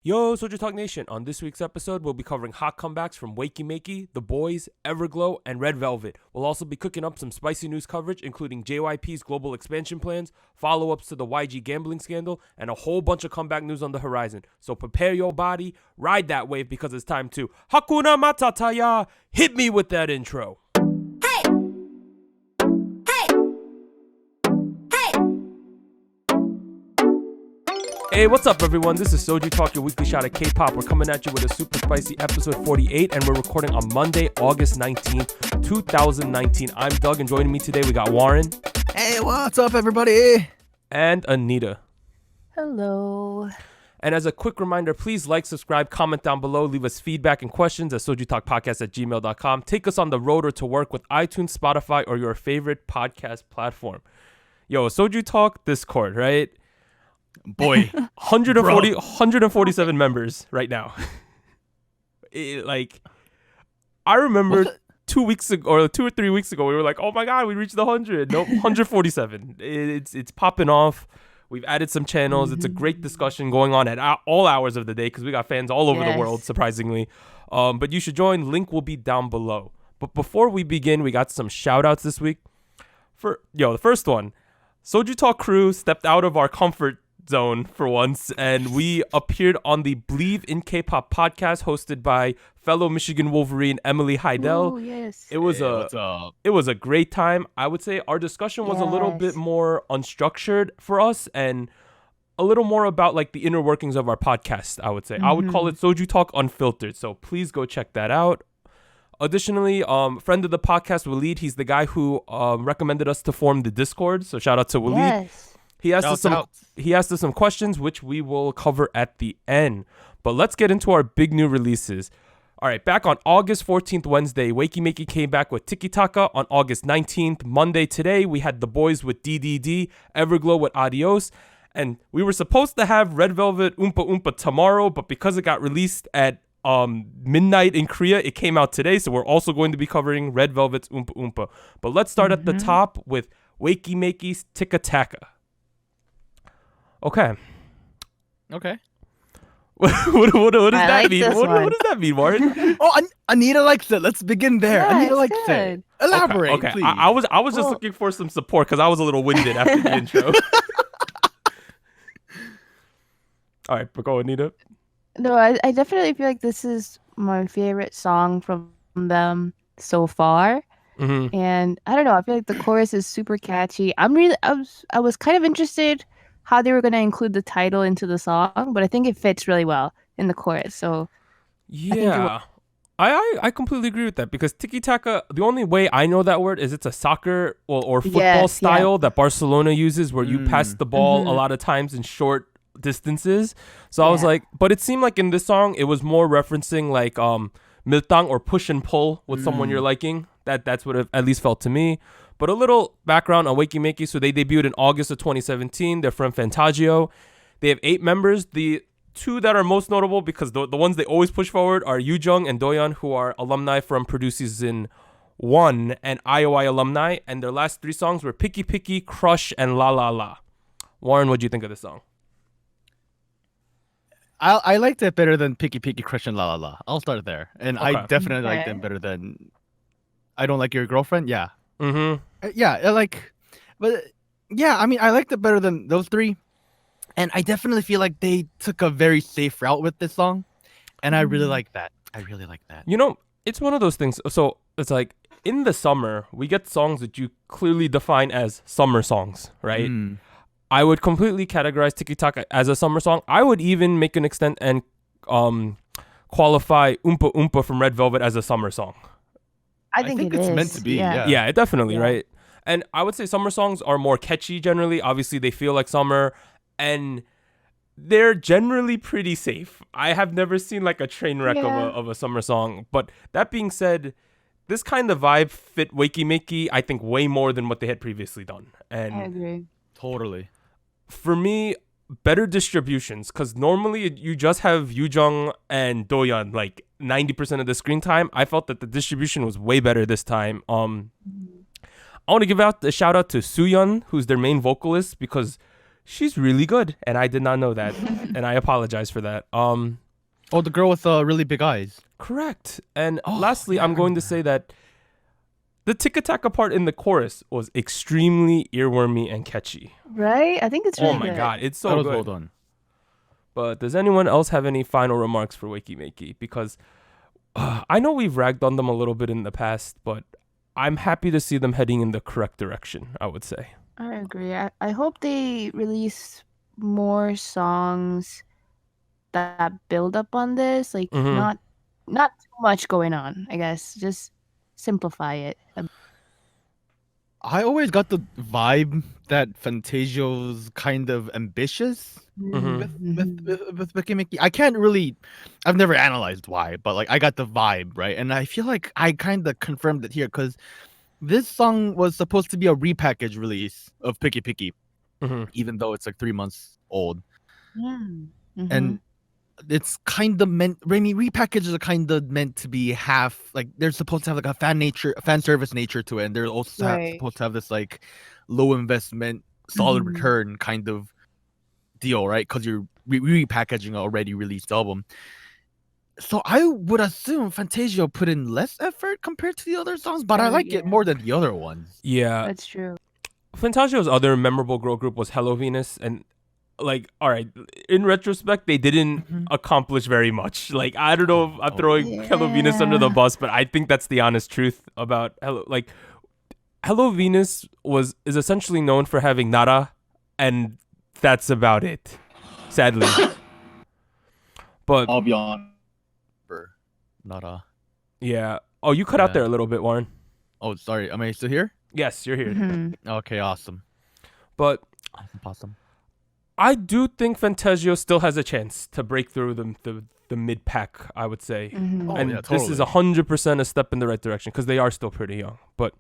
Yo, SojuTalk Nation. On this week's episode, we'll be covering hot comebacks from Meki, the Boyz, Everglow, and Red Velvet. We'll also be cooking up some spicy news coverage, including JYP's global expansion plans, follow-ups to the YG gambling scandal, and a whole bunch of comeback news on the horizon. So prepare your body, ride that wave, because it's time to Hakuna Matata ya! Hit me with that intro. Hey, what's up, everyone? This is SojuTalk, your weekly shot of K-pop. We're coming at you with a super spicy episode 48, and we're recording on Monday, August 19th, 2019. I'm Doug, and joining me today, we got Warren. Hey, what's up, everybody? And Anita. Hello. And as a quick reminder, please like, subscribe, comment down below, leave us feedback and questions at SojuTalkPodcast@gmail.com. Take us on the road or to work with iTunes, Spotify, or your favorite podcast platform. Yo, SojuTalk Discord, right? Boy, 147 members right now. I remember 2 weeks ago, or 2 or 3 weeks ago, we were like, oh my God, we reached the 100. Nope, 147. It's popping off. We've added some channels. It's a great discussion going on at all hours of the day because we got fans all over the world, surprisingly. But you should join. Link will be down below. But before we begin, we got some shout outs this week. The first one, SojuTalk Crew stepped out of our comfort zone for once, and we appeared on the Believe in K-Pop podcast hosted by fellow Michigan Wolverine Emily Heidel. Ooh, yes. It was a great time. I would say our discussion was a little bit more unstructured for us and a little more about like the inner workings of our podcast, I would say. I would call it SojuTalk Unfiltered, so please go check that out. Additionally, friend of the podcast, Waleed, he's the guy who recommended us to form the Discord, so shout out to Waleed. Yes. He asked us some questions, which we will cover at the end. But let's get into our big new releases. All right, back on August 14th, Wednesday, Meki came back with Tiki-Taka. On August 19th, Monday today, we had the Boyz with D.D.D, Everglow with Adios. And we were supposed to have Red Velvet Umpah Umpah tomorrow, but because it got released at midnight in Korea, it came out today. So we're also going to be covering Red Velvet's Umpah Umpah. But let's start at the top with Meki's Tiki-Taka. Okay. What does that mean? What does that mean, Martin? Oh, Anita likes it. Let's begin there. Yeah, Anita likes it. Elaborate, okay. please. I was just looking for some support because I was a little winded after the intro. All right, but go, Anita. No, I definitely feel like this is my favorite song from them so far. Mm-hmm. And I don't know, I feel like the chorus is super catchy. I was kind of interested how they were going to include the title into the song, but I think it fits really well in the chorus. So yeah, I completely agree with that because Tiki-Taka, the only way I know that word is it's a soccer or football style that Barcelona uses where you pass the ball a lot of times in short distances. So I was like, but it seemed like in this song it was more referencing like miltang or push and pull with someone you're liking. That's what it at least felt to me. But a little background on Meki. So they debuted in August of 2017. They're from Fantagio. They have 8 members. The 2 that are most notable, because the ones they always push forward, are Yoojung and Doyeon, who are alumni from Produce Season 1 and IOI alumni. And their last 3 songs were Picky Picky, Crush, and La La La. Warren, what do you think of this song? I liked it better than Picky Picky, Crush, and La La La. I'll start there. And I definitely like them better than I Don't Like Your Girlfriend. Yeah. Mm-hmm. I liked it better than those 3. And I definitely feel like they took a very safe route with this song. And I really like that. You know, it's one of those things. So it's like in the summer, we get songs that you clearly define as summer songs, right? I would completely categorize Tiki-Taka as a summer song. I would even make an extent and qualify Umpah Umpah from Red Velvet as a summer song. I think it's meant to be. Yeah, it definitely, right? And I would say summer songs are more catchy generally. Obviously, they feel like summer, and they're generally pretty safe. I have never seen like a train wreck of a summer song. But that being said, this kind of vibe fit Meki, I think, way more than what they had previously done. And I agree. Totally. For me, better distributions, because normally you just have Yoojung and Doyeon like 90% of the screen time. I felt that the distribution was way better this time. I want to give out a shout out to Sooyeon, who's their main vocalist, because She's really good, and I did not know that, and I apologize for that. Oh, the girl with really big eyes. Correct. And lastly, I'm going to say that the Tiki-Taka part in the chorus was extremely earwormy and catchy. Right? I think it's really good. Oh my god, it's so That was good. well done. But does anyone else have any final remarks for Weki Meki? Because I know we've ragged on them a little bit in the past, but I'm happy to see them heading in the correct direction, I would say. I agree. I hope they release more songs that build up on this. Like not too much going on, I guess. Just simplify it. I always got the vibe that Fantasio's kind of ambitious with Weki Meki. I can't really, I've never analyzed why, but like I got the vibe, right? And I feel like I kind of confirmed it here because this song was supposed to be a repackaged release of Picky Picky, even though it's like 3 months old. And it's kind of meant, repackages are kind of meant to be half, like they're supposed to have like a fan service nature to it, and they're also supposed to have this like low investment, solid return kind of deal, right? Because you're repackaging an already released album. So I would assume Fantasio put in less effort compared to the other songs, but I like it more than the other ones. Yeah, that's true. Fantasio's other memorable girl group was Hello Venus, and like, all right, in retrospect, they didn't accomplish very much. Like, I don't know if I'm throwing Hello Venus under the bus, but I think that's the honest truth about Hello Venus is essentially known for having Nara, and that's about it, sadly. But I'll be on. Nara. Yeah. Oh, you cut out there a little bit, Warren. Oh, sorry. Am I still here? Yes, you're here. Okay, awesome. But awesome. I do think Fantasio still has a chance to break through the mid pack, I would say. This is 100% a step in the right direction because they are still pretty young. But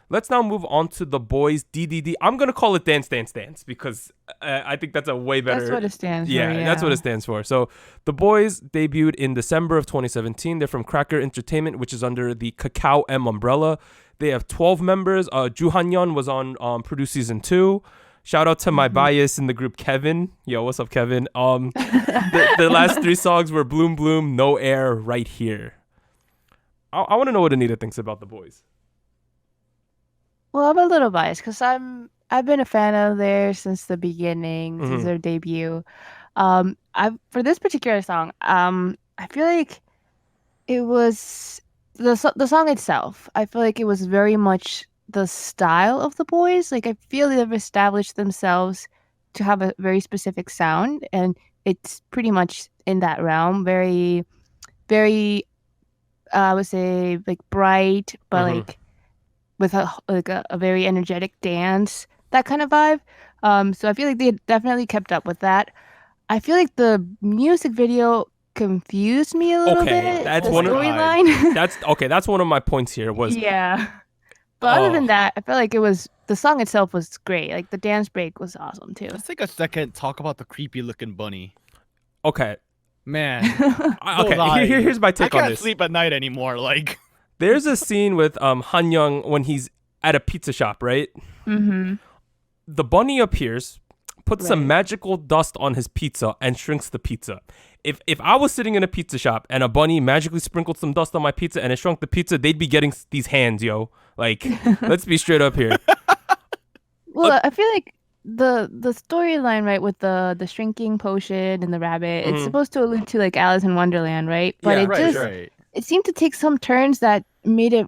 let's now move on to the Boyz D.D.D. I'm going to call it Dance Dance Dance because I think that's a way better... That's what it stands for. Yeah, that's what it stands for. So the Boyz debuted in December of 2017. They're from Cracker Entertainment, which is under the Kakao M umbrella. They have 12 members. Ju Han-yeon was on Produce Season 2. Shout out to my bias in the group, Kevin. Yo, what's up, Kevin? The last 3 songs were Bloom Bloom, No Air, Right Here. I want to know what Anita thinks about the Boyz. Well, I'm a little biased because I've been a fan of theirs since the beginning, since their debut. For this particular song, I feel like it was the song itself. I feel like it was very much the style of the Boyz. Like I feel they've established themselves to have a very specific sound, and it's pretty much in that realm. Very, very, I would say like bright, but like with a very energetic dance, that kind of vibe. So I feel like they definitely kept up with that. I feel like the music video confused me a little bit. That's the one storyline. That's one of my points here. Was But other than that, I felt like the song itself was great. Like the dance break was awesome too. Let's take a second talk about the creepy looking bunny. Okay. Man. Here's my take on this. I can't sleep at night anymore. Like there's a scene with Han-young when he's at a pizza shop, right? The bunny appears, puts some magical dust on his pizza, and shrinks the pizza. If I was sitting in a pizza shop and a bunny magically sprinkled some dust on my pizza and it shrunk the pizza, they'd be getting these hands, yo. Like, let's be straight up here. Well, I feel like the storyline, right, with the shrinking potion and the rabbit, it's supposed to allude to like Alice in Wonderland, right? But it seemed to take some turns that made it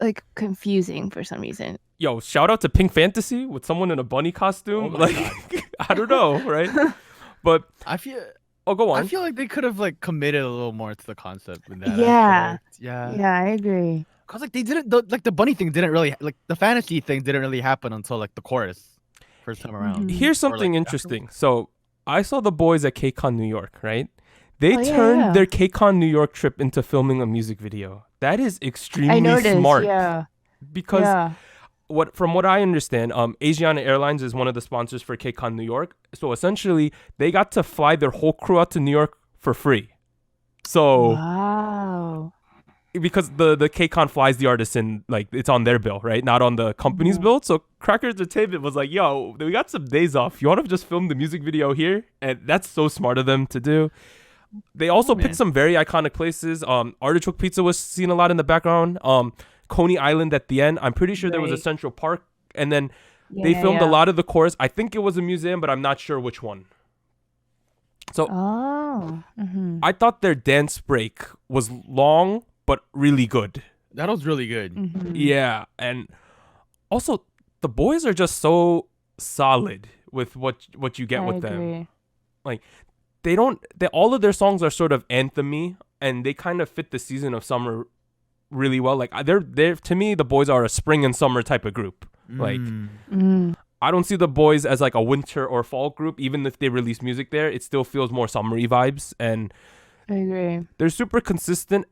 like confusing for some reason. Yo, shout out to Pink Fantasy with someone in a bunny costume. I don't know, right? But I feel. Oh, go on. I feel like they could have like committed a little more to the concept with that. Yeah, I agree. Cause like they didn't the bunny thing didn't really the fantasy thing didn't really happen until like the chorus first time around. Here's something interesting. So I saw the Boyz at KCON New York, right? They turned their KCON New York trip into filming a music video. That is extremely smart. Yeah. Because from what I understand, Asiana Airlines is one of the sponsors for KCON New York. So essentially, they got to fly their whole crew out to New York for free. So wow. because the K-Con flies the artist in, like, it's on their bill, right? Not on the company's bill. So Cracker Entertainment was like, yo, we got some days off. You want to just film the music video here? And that's so smart of them to do. They also picked some very iconic places. Artichoke Pizza was seen a lot in the background. Coney Island at the end. I'm pretty sure there was a Central Park. And then they filmed a lot of the chorus. I think it was a museum, but I'm not sure which one. So I thought their dance break was long, but really good. That was really good. Yeah. And also, the Boyz are just so solid with what you get with them. Like, all of their songs are sort of anthem-y, and they kind of fit the season of summer really well. Like, they're to me, the Boyz are a spring and summer type of group. Like, I don't see the Boyz as like a winter or fall group. Even if they release music there, it still feels more summery vibes. And I agree. They're super consistent,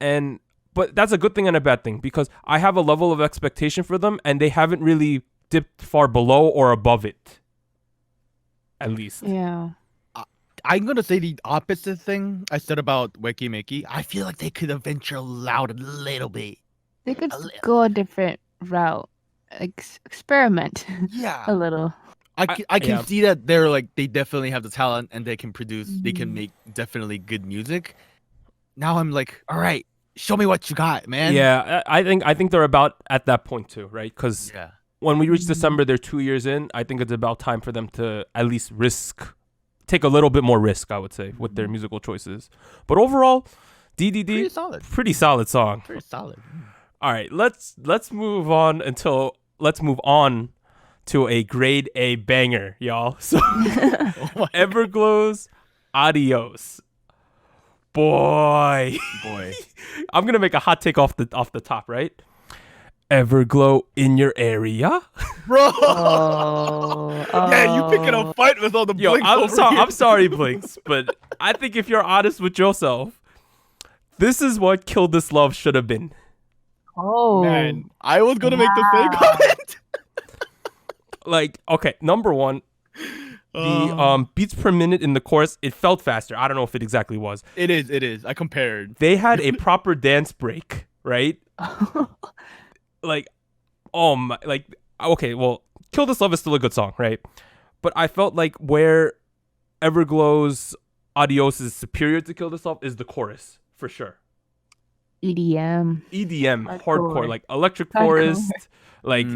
but that's a good thing and a bad thing, because I have a level of expectation for them, and they haven't really dipped far below or above it. At least. Yeah. I'm gonna say the opposite thing I said about Weki Meki. I feel like they could have ventured out a little bit. They could go a different route, experiment. Yeah, a little. I can see that they definitely have the talent and they can produce. They can make definitely good music. Now I'm like, all right, show me what you got, man. Yeah, I think they're about at that point too, right? Because when we reach December, they're 2 years in. I think it's about time for them to at least take a little bit more risk, I would say, with their musical choices. But overall, D.D.D, pretty solid song. Pretty solid. All right, let's move on to a grade A banger, y'all. So Everglow's Adios. Boy. I'm gonna make a hot take off the top, right? Everglow in your area, bro. Yeah, you picking a fight with all the Blinks. I'm sorry, Blinks, but I think if you're honest with yourself, this is what Kill This Love should have been. Oh man, I was gonna make the same comment. Like, okay, number one, the beats per minute in the chorus, it felt faster. I don't know if it exactly was. It is. I compared. They had a proper dance break, right? Like, okay, well, Kill This Love is still a good song, right? But I felt like where Everglow's Adios is superior to Kill This Love is the chorus, for sure. EDM, hardcore, like Electric Forest, like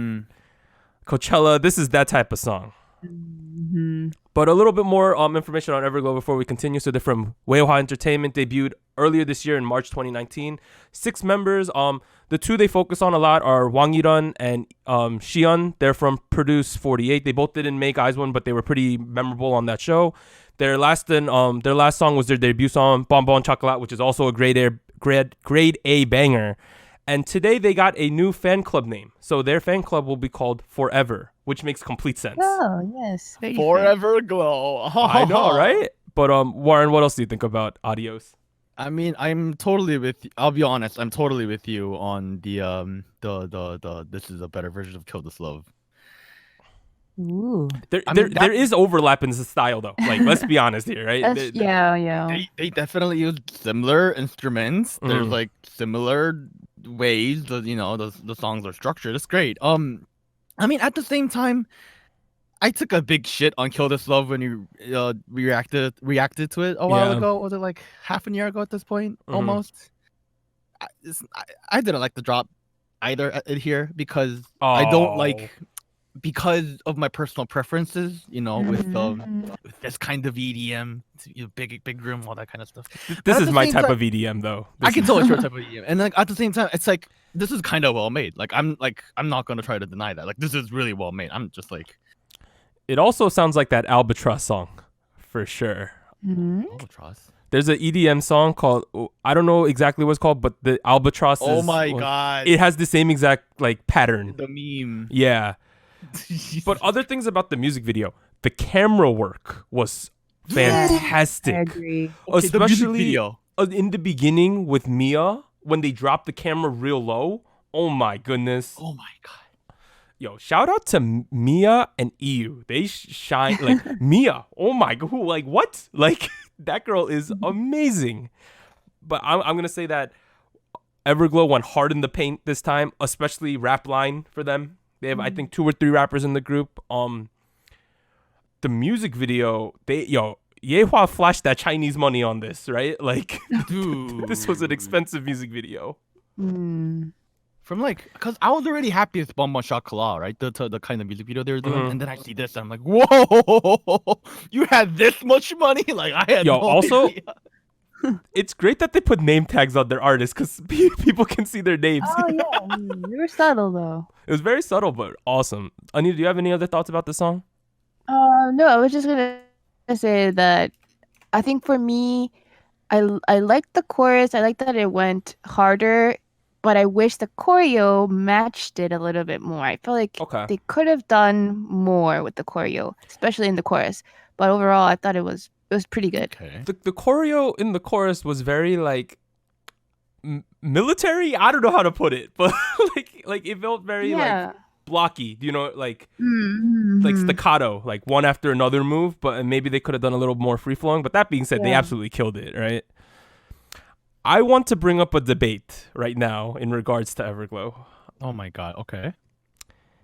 Coachella. This is that type of song. But a little bit more information on Everglow before we continue. So they're from Whale Entertainment, debuted earlier this year in March 2019. 6 members. The two they focus on a lot are Wang Yiran and Xian. They're from Produce 48. They both didn't make Eyes One, but they were pretty memorable on that show. Their last song was their debut song, Bon Bon Chocolat, which is also a grade A banger. And today they got a new fan club name. So their fan club will be called Forever, which makes complete sense. Oh, yes. Forever Glow. I know, right? But Warren, what else do you think about Adios? I mean, I'll be honest, I'm totally with you on the this is a better version of Kill This Love. Ooh. There is overlap in the style though. Like, let's be honest here, right? Yeah. They definitely use similar instruments. There's like similar ways the songs are structured. It's great. I mean, at the same time, I took a big shit on Kill This Love when you reacted to it a while ago. Was it like half a year ago at this point? Almost. I didn't like the drop either here because I don't like, because of my personal preferences, with this kind of EDM, big room, all that kind of stuff. This is my type of EDM though. I can tell it's your type of EDM, and like at the same time, it's like this is kind of well made. Like I'm not gonna try to deny that. Like this is really well made. I'm just like. It also sounds like that Albatross song, for sure. Albatross. There's an EDM song called, I don't know exactly what it's called, but the Albatross. Oh my god! It has the same exact like pattern. The meme. Yeah. But other things about the music video, the camera work was fantastic. I agree. Especially in the beginning with Mia, when they dropped the camera real low. Oh my goodness. Oh my god. Yo, shout out to Mia and EU. They shine like Mia. Oh my god, like what? Like that girl is amazing. But I'm gonna say that Everglow went hard in the paint this time, especially rap line for them. They have I think 2 or 3 rappers in the group. The music video, Yehua flashed that Chinese money on this, right? Like, Dude, this was an expensive music video. From like, cause I was already happy with Bon Bon Chocolat, right? The kind of music video they were doing, and then I see this, and I'm like, whoa, you had this much money? Like I had. Also, idea. it's great that they put name tags on their artists because people can see their names. Oh yeah, you were subtle though. It was very subtle, but awesome. Anita, do you have any other thoughts about the song? No, I was just gonna say that I think for me, I liked the chorus. I liked that it went harder, but I wish the choreo matched it a little bit more. I feel like they could have done more with the choreo, especially in the chorus. But overall, I thought it was pretty good. Okay. The choreo in the chorus was very like military. I don't know how to put it, but like it felt very like blocky. You know, like staccato, like one after another move. But maybe they could have done a little more free flowing. But that being said, they absolutely killed it, right? I want to bring up a debate right now in regards to Everglow. Oh my god. Okay.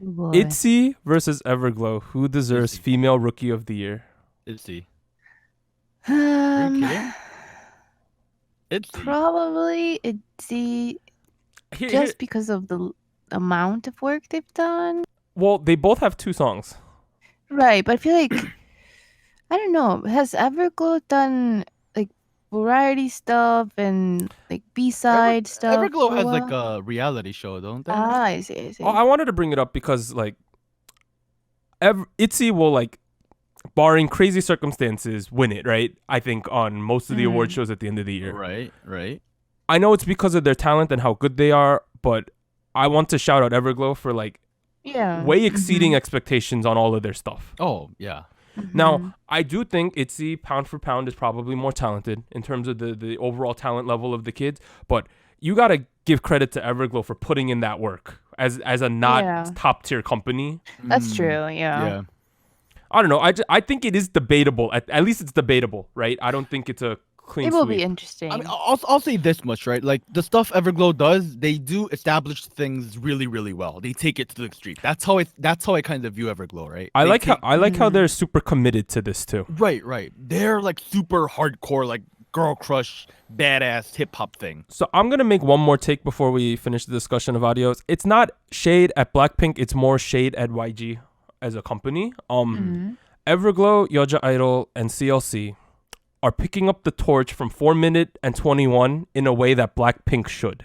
ITZY versus Everglow. Who deserves female rookie of the year? ITZY. Are you kidding? ITZY. Probably ITZY, just because of the amount of work they've done. Well, they both have 2 songs. Right, but I feel like I don't know. Has Everglow done like variety stuff and like B-side stuff? Everglow has like a reality show, don't they? I see. Oh, I wanted to bring it up because like ITZY will like, barring crazy circumstances, win it, right? I think on most of the award shows at the end of the year. Right. I know it's because of their talent and how good they are, but I want to shout out Everglow for like way exceeding expectations on all of their stuff. Oh, yeah. Now, I do think ITZY pound for pound is probably more talented in terms of the overall talent level of the kids, but you got to give credit to Everglow for putting in that work as a not top tier company. That's true, yeah. I don't know. I think it is debatable. At least it's debatable, right? I don't think it's a clean sweep. It will sweep. be interesting. I mean, I'll say this much, right? Like the stuff Everglow does, they do establish things really, really well. They take it to the extreme. That's how I kind of view Everglow, right? I like how they're super committed to this too. Right. They're like super hardcore, like girl crush, badass hip hop thing. So I'm gonna make one more take before we finish the discussion of Adios. It's not shade at Blackpink. It's more shade at YG as a company. Everglow, Yeoja Idol, and CLC are picking up the torch from 4 Minute and 21 in a way that Blackpink should.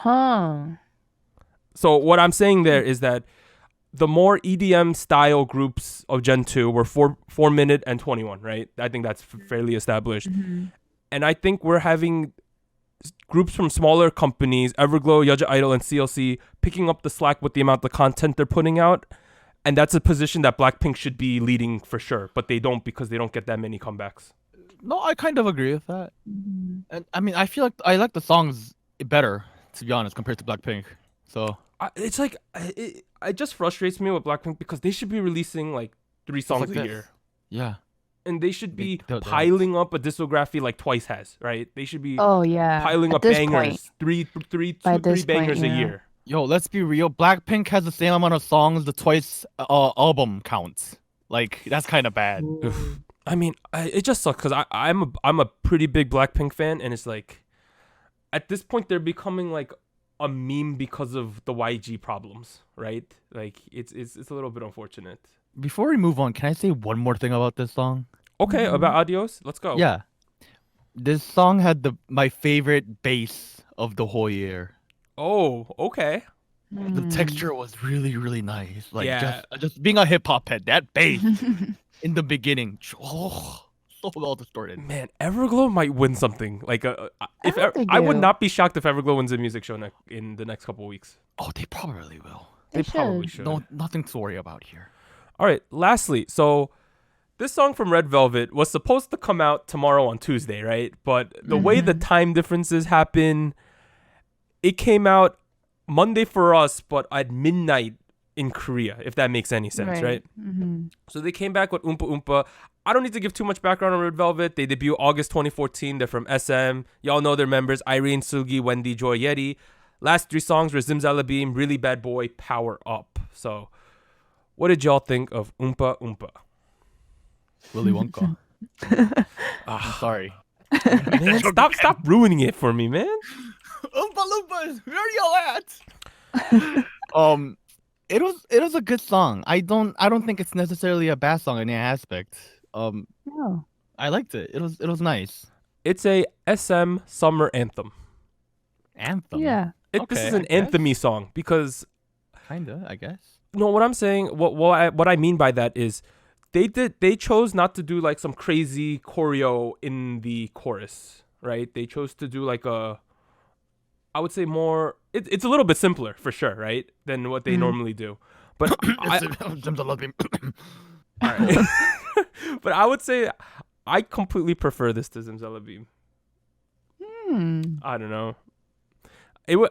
So what I'm saying there is that the more EDM style groups of Gen 2 were 4 Minute and 21, right? I think that's fairly established. And I think we're having groups from smaller companies, Everglow, Yeoja Idol, and CLC, picking up the slack with the amount of content they're putting out. And that's a position that Blackpink should be leading for sure, but they don't because they don't get that many comebacks. No, I kind of agree with that. And I mean, I feel like I like the songs better, to be honest, compared to Blackpink. So it's like it just frustrates me with Blackpink because they should be releasing like 3 songs a year. Yeah. And they should be piling up a discography like Twice has, right? They should be piling up bangers, three bangers a year. Yo, let's be real. Blackpink has the same amount of songs the Twice album counts. Like that's kind of bad. I mean, it just sucks because I'm a pretty big Blackpink fan, and it's like at this point they're becoming like a meme because of the YG problems, right? Like it's a little bit unfortunate. Before we move on, can I say one more thing about this song? Okay, about Adios. Let's go. Yeah, this song had my favorite bass of the whole year. Oh, okay. The texture was really, really nice. Like just being a hip hop head, that bass in the beginning, so well distorted. Man, Everglow might win something. Like I would not be shocked if Everglow wins a music show in the next couple of weeks. Oh, they probably will. They probably should. No, nothing to worry about here. All right. Lastly, so this song from Red Velvet was supposed to come out tomorrow on Tuesday, right? But the way the time differences happen, it came out Monday for us, but at midnight in Korea, if that makes any sense, right? So they came back with Umpah Umpah. I don't need to give too much background on Red Velvet. They debut August 2014. They're from SM. Y'all know their members: Irene, Sugi, Wendy, Joy, Yeti. Last 3 songs were Zimzalabim, Really Bad Boy, Power Up. So, what did y'all think of Oompa Oompa? Willy Wonka. I'm sorry. Man, stop ruining it for me, man. Oompa Loompas, where are y'all at? It was a good song. I don't think it's necessarily a bad song in any aspect. No. I liked it. It was nice. It's a SM summer anthem. Anthem. Yeah. This is an anthem-y song because Kinda, I guess. no, what I'm saying, what I mean by that is they chose not to do like some crazy choreo in the chorus, right? They chose to do like I would say more. It's a little bit simpler for sure, right, than what they normally do. But Alright. But I would say I completely prefer this to Zimzalabim. I don't know.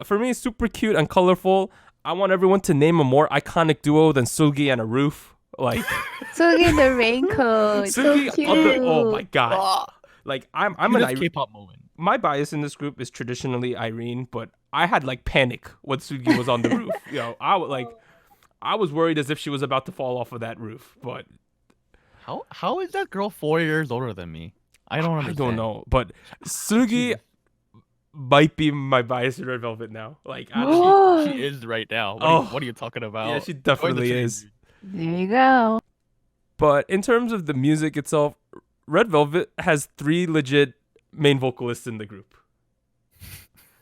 For me, it's super cute and colorful. I want everyone to name a more iconic duo than Sugi and a roof. Like Sugi in the raincoat. Sugi So cute. oh my god. Like I'm an K-pop moment. My bias in this group is traditionally Irene, but I had like panic when Sugi was on the roof. You know, I was worried as if she was about to fall off of that roof. But How is that girl 4 years older than me? I don't understand. I don't know. But Sugi might be my bias in Red Velvet now. Like She is right now. What are you talking about? yeah, she definitely is. There you go. But in terms of the music itself, Red Velvet has 3 legit main vocalists in the group.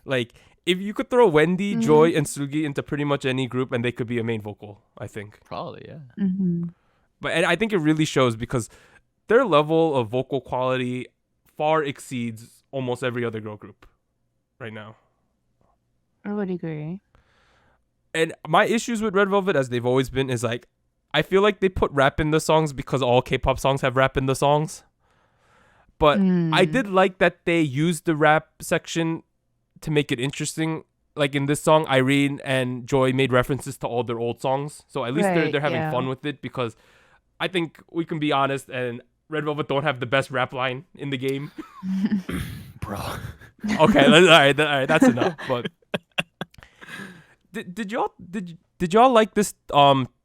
Like, if you could throw Wendy, Joy, and Sugi into pretty much any group and they could be a main vocal, I think. Probably, yeah. And I think it really shows because their level of vocal quality far exceeds almost every other girl group right now. I would agree. And my issues with Red Velvet, as they've always been, is like, I feel like they put rap in the songs because all K-pop songs have rap in the songs. But I did like that they used the rap section to make it interesting. Like in this song, Irene and Joy made references to all their old songs. So at least they're having fun with it, because I think we can be honest, and Red Velvet don't have the best rap line in the game. Bro. Okay, all right, that's enough. But did y'all like this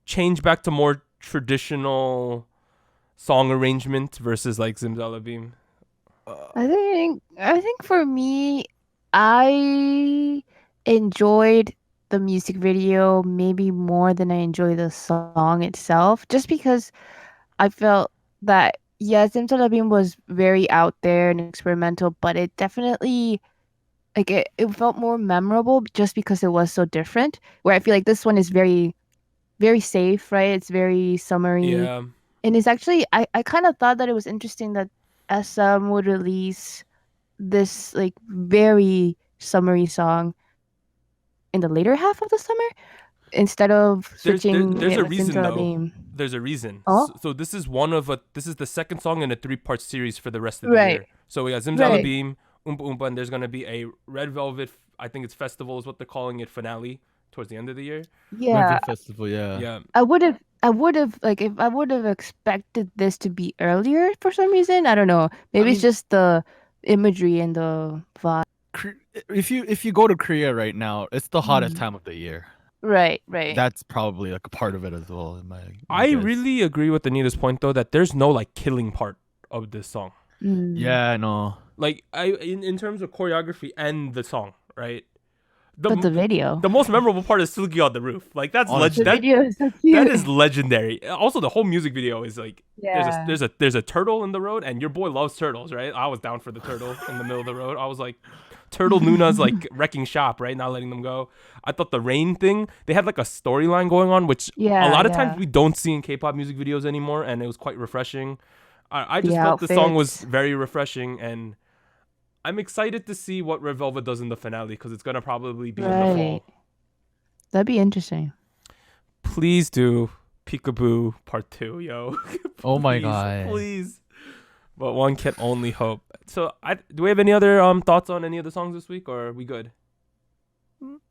change back to more traditional song arrangement versus like Zimzalabim? I think for me, I enjoyed the music video maybe more than I enjoyed the song itself, just because I felt that Zimzalabim was very out there and experimental, but it definitely it felt more memorable just because it was so different. Where I feel like this one is very, very safe, right? It's very summery. Yeah. And it's actually I kind of thought that it was interesting that SM would release this like very summery song in the later half of the summer instead of switching. There's a reason though. There's a reason. Oh? So this is this is the second song in a 3-part series for the rest of the year. So we got Zimzalabim, Oompa Oompa, and there's gonna be a Red Velvet. I think it's festival is what they're calling it, finale towards the end of the year. Yeah. Festival, yeah. Yeah. I would have like if I would have expected this to be earlier for some reason. I don't know. Maybe it's just the imagery and the vibe. If you go to Korea right now, it's the hottest time of the year. Right. That's probably like a part of it as well. I really agree with Anita's point though that there's no like killing part of this song. Yeah, no. Like in terms of choreography and the song, right? But the video. The most memorable part is Sugi on the roof. Like that's The video is so cute. that is legendary. Also, the whole music video is like there's a turtle in the road, and your boy loves turtles, right? I was down for the turtle in the middle of the road. I was like, Turtle Nuna's like wrecking shop, right? Not letting them go. I thought the rain thing, they had like a storyline going on, which a lot of times we don't see in K-pop music videos anymore, and it was quite refreshing. I just felt the song was very refreshing, and I'm excited to see what Red Velvet does in the finale, because it's going to probably be in the fall. That'd be interesting. Please do Peekaboo Part 2, yo. Oh my god. Please. But one can only hope. So, do we have any other thoughts on any of the songs this week, or are we good?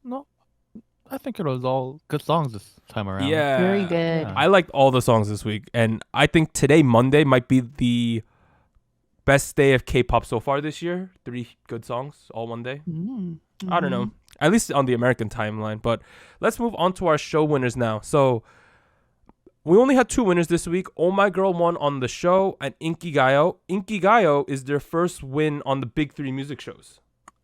No. I think it was all good songs this time around. Yeah. Very good. I liked all the songs this week, and I think today, Monday, might be the best day of K-pop so far this year. 3 good songs all one day. I don't know. At least on the American timeline. But let's move on to our show winners now. So we only had 2 winners this week. Oh My Girl won on the show, and Inkigayo. Inkigayo is their first win on the big 3 music shows.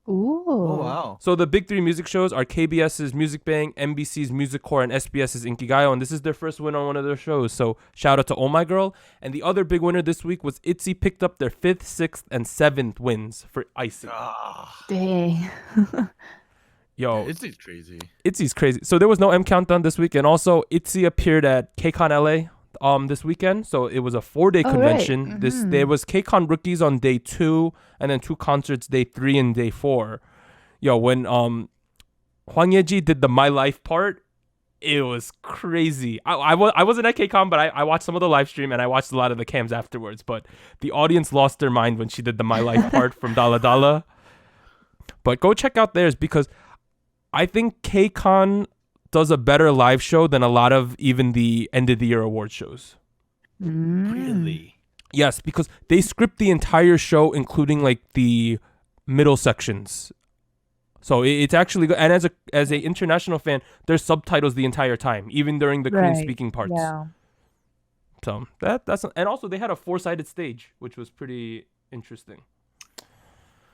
Ooh. Oh wow. So the big 3 music shows are KBS's Music Bang, NBC's Music Core, and SBS's Inkigayo, and this is their first win on one of their shows. So shout out to Oh My Girl. And the other big winner this week was ITZY, picked up their 5th, 6th, and 7th wins for Icy. Dang. Yo, It's crazy. ITZY's crazy. So there was no M Countdown this week, and also ITZY appeared at KCON LA this weekend. So it was a 4-day convention. Right. There was KCON Rookies on day 2, and then 2 concerts day 3 and day 4. Yo, when Hwang Yeji did the My Life part, it was crazy. I wasn't at KCON, but I watched some of the live stream, and I watched a lot of the cams afterwards. But the audience lost their mind when she did the My Life part from Dala Dala. But go check out theirs, because I think KCON does a better live show than a lot of even the end of the year award shows. Really? Yes, because they script the entire show, including like the middle sections. So it's actually good. And as a international fan, there's subtitles the entire time, even during the Korean speaking parts. Yeah. So that's and also they had a 4-sided stage, which was pretty interesting.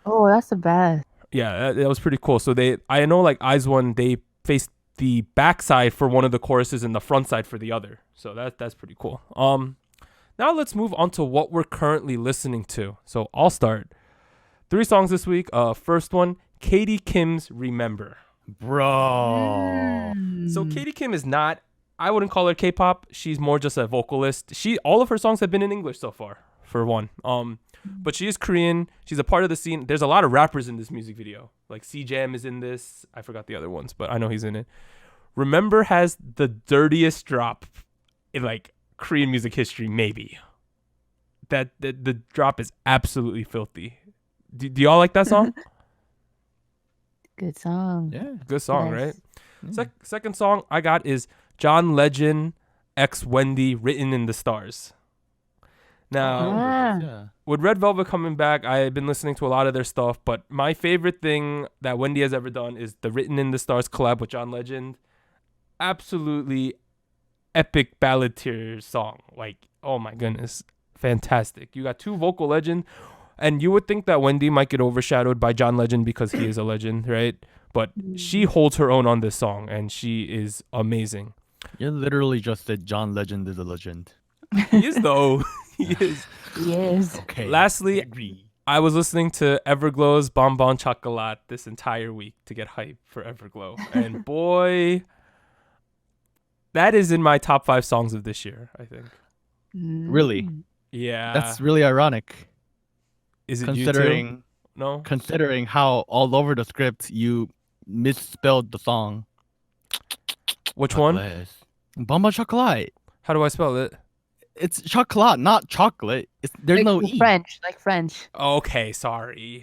Oh, that's the best. Yeah, that was pretty cool. So I know like IZ*ONE, they faced the backside for one of the choruses and the front side for the other. So that's pretty cool. Now let's move on to what we're currently listening to. So I'll start. 3 songs this week. First one, Katie Kim's Remember. Bro. So Katie Kim is not, I wouldn't call her K-pop. She's more just a vocalist. All of her songs have been in English so far, for one. But she is Korean. She's a part of the scene. There's a lot of rappers in this music video. Like C-Jam is in this. I forgot the other ones, but I know he's in it. Remember has the dirtiest drop in like Korean music history, maybe. The drop is absolutely filthy. Do y'all like that song? Good song. Yeah. Good song, Yes. right? Second song I got is John Legend x Wendy, Written in the Stars. Now, Yeah. with Red Velvet coming back, I've been listening to a lot of their stuff, but my favorite thing that Wendy has ever done is the Written in the Stars collab with John Legend. Absolutely epic ballad tier song. Like, oh my goodness. Fantastic. You got 2 vocal legends, and you would think that Wendy might get overshadowed by John Legend because he is a legend, right? But she holds her own on this song, and she is amazing. You literally just said John Legend is a legend. He is, though. He is. Yes. Okay. Lastly, agree. I was listening to Everglow's Bonbon Chocolat this entire week to get hype for Everglow. And boy, that is in my top 5 songs of this year, I think. Really? Yeah. That's really ironic. Is it considering you too? No? considering how all over the script you misspelled the song. Which one? Bomba chocolate. How do I spell it? It's chocolate, not chocolate. There's no like E. French, like French. Okay, sorry.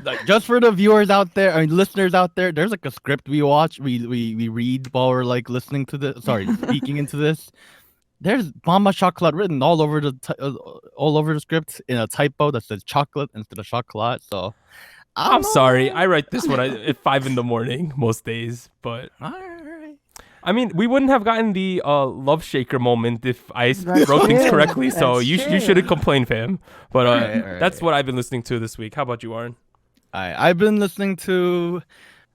Like, just for the viewers out there, I mean, listeners out there, there's like a script we watch, we read while we're like listening to this. Sorry, speaking into this. There's Mama Chocolate written all over the script in a typo that says chocolate instead of chocolate. So I'm sorry. I write this one at 5 a.m. most days, but Alright. I mean, we wouldn't have gotten the love shaker moment if I That's wrote things true. correctly. So That's you true. shouldn't complain, fam. But Right. that's what I've been listening to this week. How about you, Aaron? I've been listening to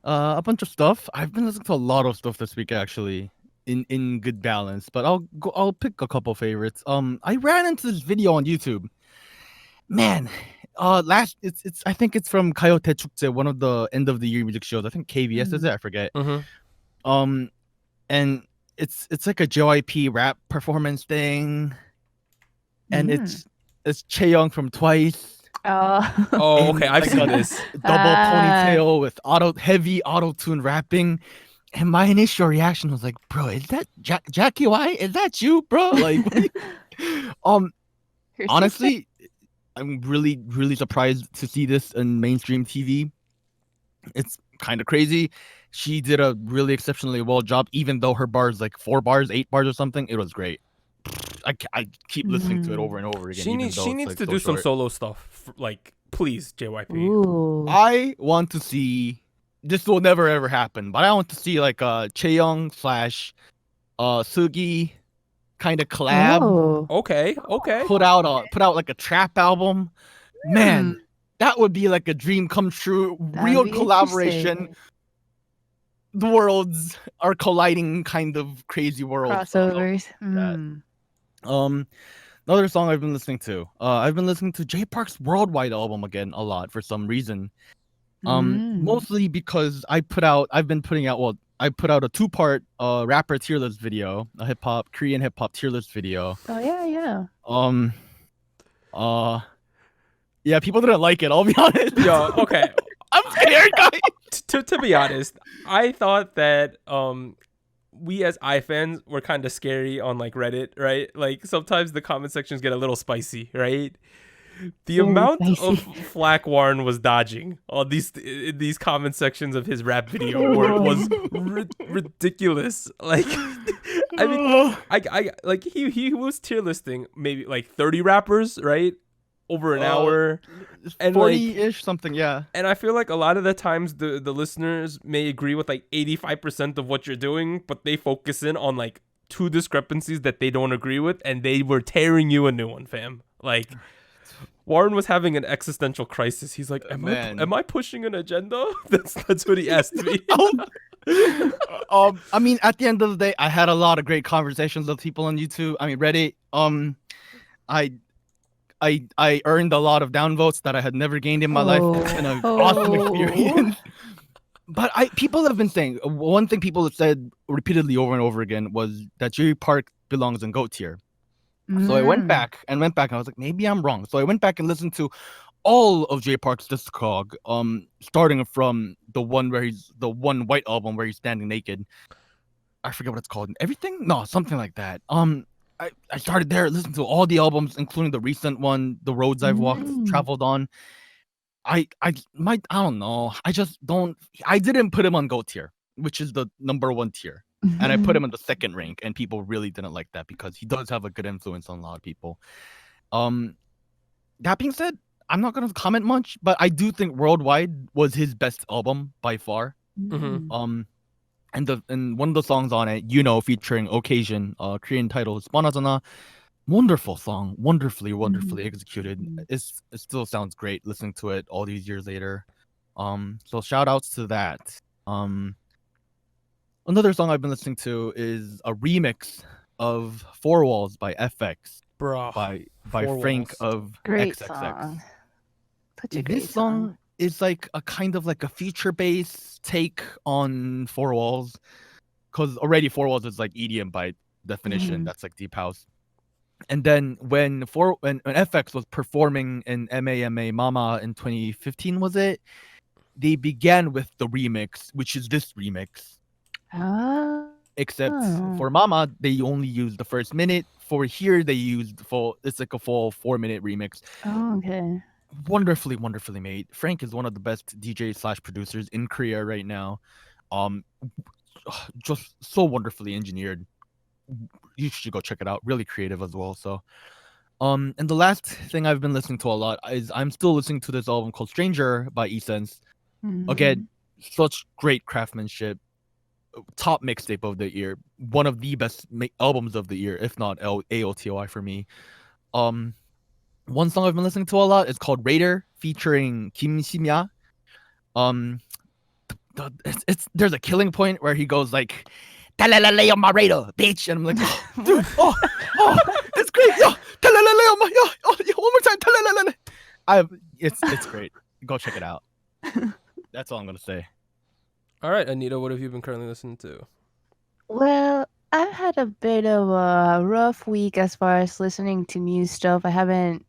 a bunch of stuff. I've been listening to a lot of stuff this week actually, in good balance. But I'll pick a couple favorites. I ran into this video on YouTube. Man, it's I think it's from Gayote Chukje, one of the end of the year music shows. I think KBS is it. I forget. Mm-hmm. And it's like a JYP rap performance thing, and it's Chaeyoung from Twice. Oh, okay. I've like seen a this. Double ponytail with heavy auto-tune rapping, and my initial reaction was like, "Bro, is that Jackie White? Is that you, bro?" Like, honestly, I'm really surprised to see this in mainstream TV. It's kind of crazy. she did a really exceptionally well job, even though her bars like 4 bars, 8 bars or something. It was great. I keep listening to it over and over again. She needs to do some solo stuff. Like, please, JYP. Ooh. I want to see. This will never ever happen, but I want to see like Chaeyoung / Sugi kind of collab. Oh. Okay. Put out like a trap album. Man, that would be like a dream come true. Real collaboration. The worlds are colliding, kind of crazy world crossovers. Another song I've been listening to. I've been listening to J Park's Worldwide album again a lot for some reason. Mostly because I put out a 2-part rapper tier list video, a Korean hip hop tier list video. Oh yeah. Yeah, people didn't like it, I'll be honest. Yo, okay. I'm scared, guys. To be honest, I thought that we as iFans were kind of scary on like Reddit, right? Like sometimes the comment sections get a little spicy, right? The amount of flack Warren was dodging on these comment sections of his rap video was ridiculous. Like, I mean, I like he was tier listing maybe like 30 rappers, right? Over an hour, and 40-ish something, yeah. And I feel like a lot of the times the listeners may agree with like 85% of what you're doing, but they focus in on like 2 discrepancies that they don't agree with, and they were tearing you a new one, fam. Like, Warren was having an existential crisis. He's like, am I pushing an agenda? That's what he asked me. I mean, at the end of the day, I had a lot of great conversations with people on YouTube. I mean, Reddit. I earned a lot of downvotes that I had never gained in my life. It's been an awesome experience. But people have been saying, one thing people have said repeatedly over and over again was that J Park belongs in GOAT tier. So I went back and I was like, maybe I'm wrong. So I went back and listened to all of J Park's discog, starting from the one white album where he's standing naked. I forget what it's called. Everything? No, something like that. I started there, listened to all the albums, including the recent one, The Roads I've Walked, Traveled On. I don't know. I didn't put him on GOAT tier, which is the number 1 tier. And I put him in the 2nd rank, and people really didn't like that because he does have a good influence on a lot of people. That being said, I'm not gonna comment much, but I do think Worldwide was his best album by far. And one of the songs on it, featuring Occasion, Korean title is Spanazana. Wonderful song, wonderfully executed. It still sounds great listening to it all these years later. So shout outs to that. Another song I've been listening to is a remix of 4 Walls by FX. Bro, by Frank of great XXX. Song. Such a great This song is like a kind of like a feature-based take on 4 Walls, because already 4 Walls is like EDM by definition. That's like deep house. And then when FX was performing in MAMA Mama in 2015, was it? They began with the remix, which is this remix. Except for Mama, they only used the first minute. For here, they used it's like a full 4-minute remix. Oh, okay. Wonderfully made. Frank is one of the best DJs / producers in Korea right now. Just so wonderfully engineered. You should go check it out. Really creative as well. So, and the last thing I've been listening to a lot is I'm still listening to this album called Stranger by E-Sense. Again, such great craftsmanship. Top mixtape of the year. One of the best albums of the year, if not AOTOI for me. One song I've been listening to a lot is called Raider, featuring Kim Simya. There's a killing point where he goes like, "Talalale on my radar, bitch," and I'm like, dude, it's great, yo, talalale on my, yo, one more time, talalale. It's great. Go check it out. That's all I'm gonna say. All right, Anita, what have you been currently listening to? Well, I've had a bit of a rough week as far as listening to new stuff. I haven't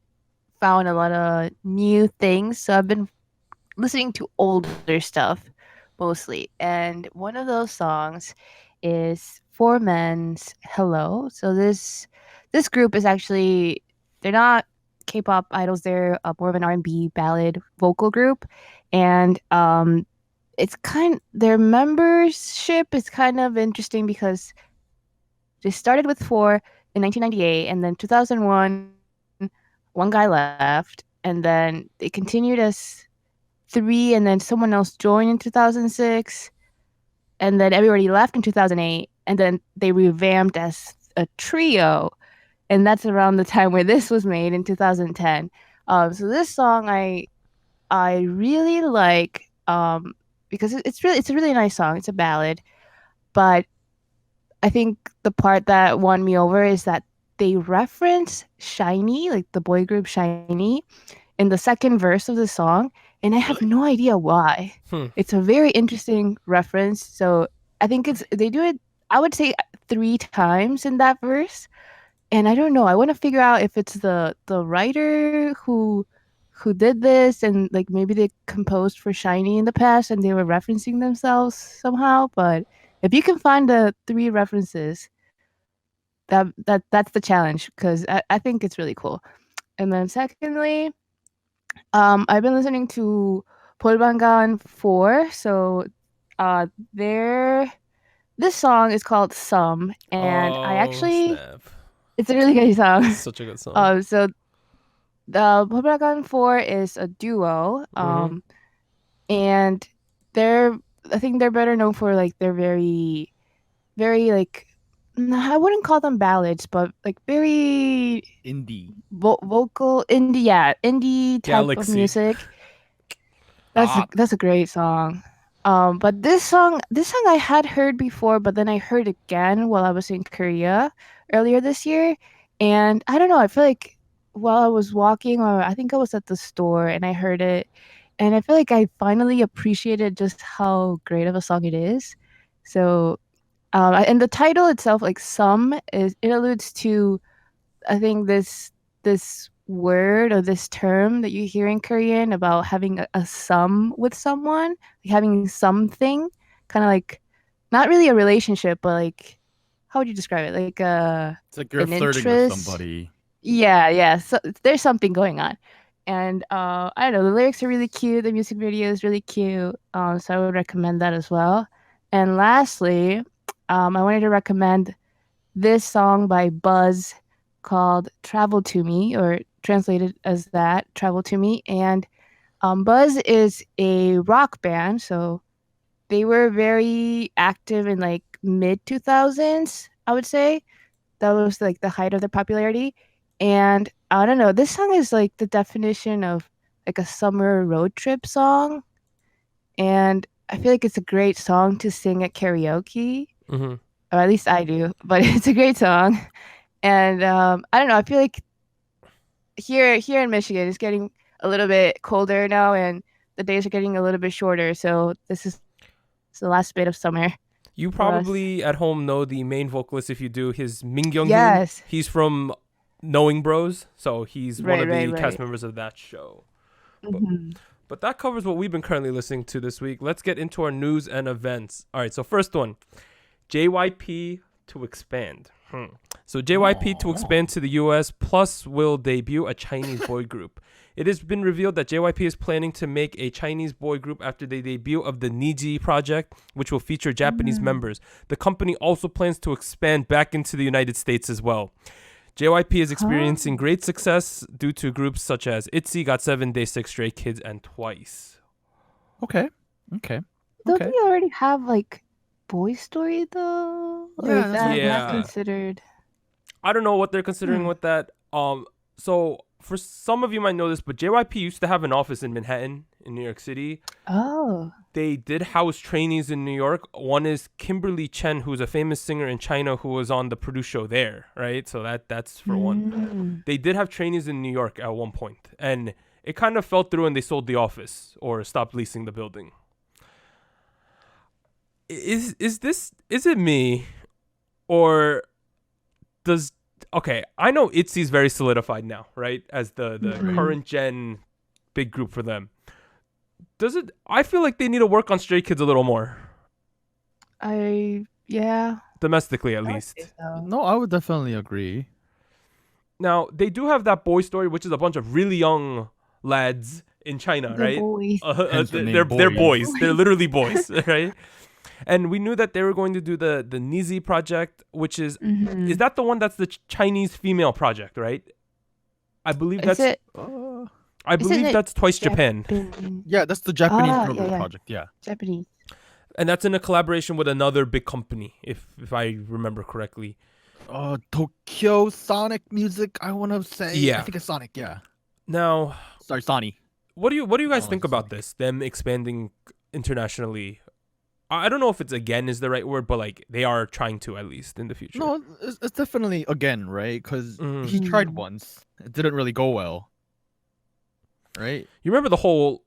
found a lot of new things, so I've been listening to older stuff mostly. And one of those songs is Four Men's Hello. So this group is actually, they're not K-pop idols, they're more of an R&B ballad vocal group, and their membership is kind of interesting because they started with 4 in 1998, and then 2001, one guy left, and then they continued as 3, and then someone else joined in 2006, and then everybody left in 2008, and then they revamped as a trio, and that's around the time where this was made in 2010. So this song I really like because it's a really nice song. It's a ballad, but I think the part that won me over is that they reference SHINee, like the boy group SHINee, in the second verse of the song, and I have no idea why. It's a very interesting reference. So I think they do it, I would say 3 times in that verse. And I don't know. I want to figure out if it's the writer who did this, and like maybe they composed for SHINee in the past and they were referencing themselves somehow. But if you can find the 3 references, that's the challenge, because I think it's really cool. And then secondly, I've been listening to 볼방간 4. So this song is called Some, and I actually snap. It's a really good song. It's such a good song. So the 볼방간 4 is a duo. And I think they're better known for like they're very, very like, I wouldn't call them ballads, but like very indie vocal indie type Galaxy. of music. That's a great song. But this song I had heard before, but then I heard again while I was in Korea earlier this year, and I don't know, I feel like while I was walking, or I think I was at the store, and I heard it, and I feel like I finally appreciated just how great of a song it is. So and the title itself, like Some, it alludes to, I think, this word or this term that you hear in Korean about having a sum with someone, like having something, kind of like not really a relationship, but like, how would you describe it? Like it's like you're an flirting interest. with somebody. Yeah. So there's something going on, and I don't know. The lyrics are really cute. The music video is really cute. So I would recommend that as well. And lastly, I wanted to recommend this song by Boyz called Travel to Me, or translated as that, Travel to Me. And Boyz is a rock band, so they were very active in like mid 2000s, I would say. That was like the height of their popularity. And I don't know, this song is like the definition of like a summer road trip song. And I feel like it's a great song to sing at karaoke. Mm-hmm. Or at least I do, but it's a great song. And I don't know, I feel like here in Michigan it's getting a little bit colder now, and the days are getting a little bit shorter. So this is the last bit of summer. You probably at home know the main vocalist. If you do, his Mingyung-hoon. Yes. He's from Knowing Bros, so he's one of the cast right. members of that show. Mm-hmm. But that covers what we've been currently listening to this week. Let's get into our news and events. All right, so first one, JYP to expand. So JYP to expand to the US, plus will debut a Chinese boy group. It has been revealed that JYP is planning to make a Chinese boy group after the debut of the Niji project, which will feature Japanese members. The company also plans to expand back into the United States as well. JYP is experiencing great success due to groups such as ITZY, GOT7, Day6, Stray Kids, and Twice. Okay. Don't they already have like Boy Story though? Or is that not considered? I don't know what they're considering with that. So for some of you might know this, but JYP used to have an office in Manhattan, in New York City. Oh. They did house trainees in New York. One is Kimberly Chen, who's a famous singer in China who was on the Produce Show there, right? So that's for one. They did have trainees in New York at one point, and it kind of fell through and they sold the office or stopped leasing the building. Is it me, or does... Okay, I know ITZY's very solidified now, right? As the current gen big group for them. I feel like they need to work on Stray Kids a little more. Domestically, at least. So. No, I would definitely agree. Now, they do have that Boy Story, which is a bunch of really young lads in China, They're right? boys. Hence the name They're Boyz. boys. They're literally boys, right? And we knew that they were going to do the Nizi project, which is that the one that's the Chinese female project, right? I believe Is that's it? I believe it that's Twice Japan. Yeah, that's the Japanese girl group yeah. project. Yeah. Japanese. And that's in a collaboration with another big company, if I remember correctly. Tokyo Sonic Music, I want to say. Yeah. I think it's Sonic, yeah. Now, Sorry, Sony. what do you guys Oh, think about this? Them expanding internationally. I don't know if it's again is the right word, but like they are trying to at least in the future. No, it's definitely again, right? Because Mhm. he tried once. It didn't really go well. Right? You remember the whole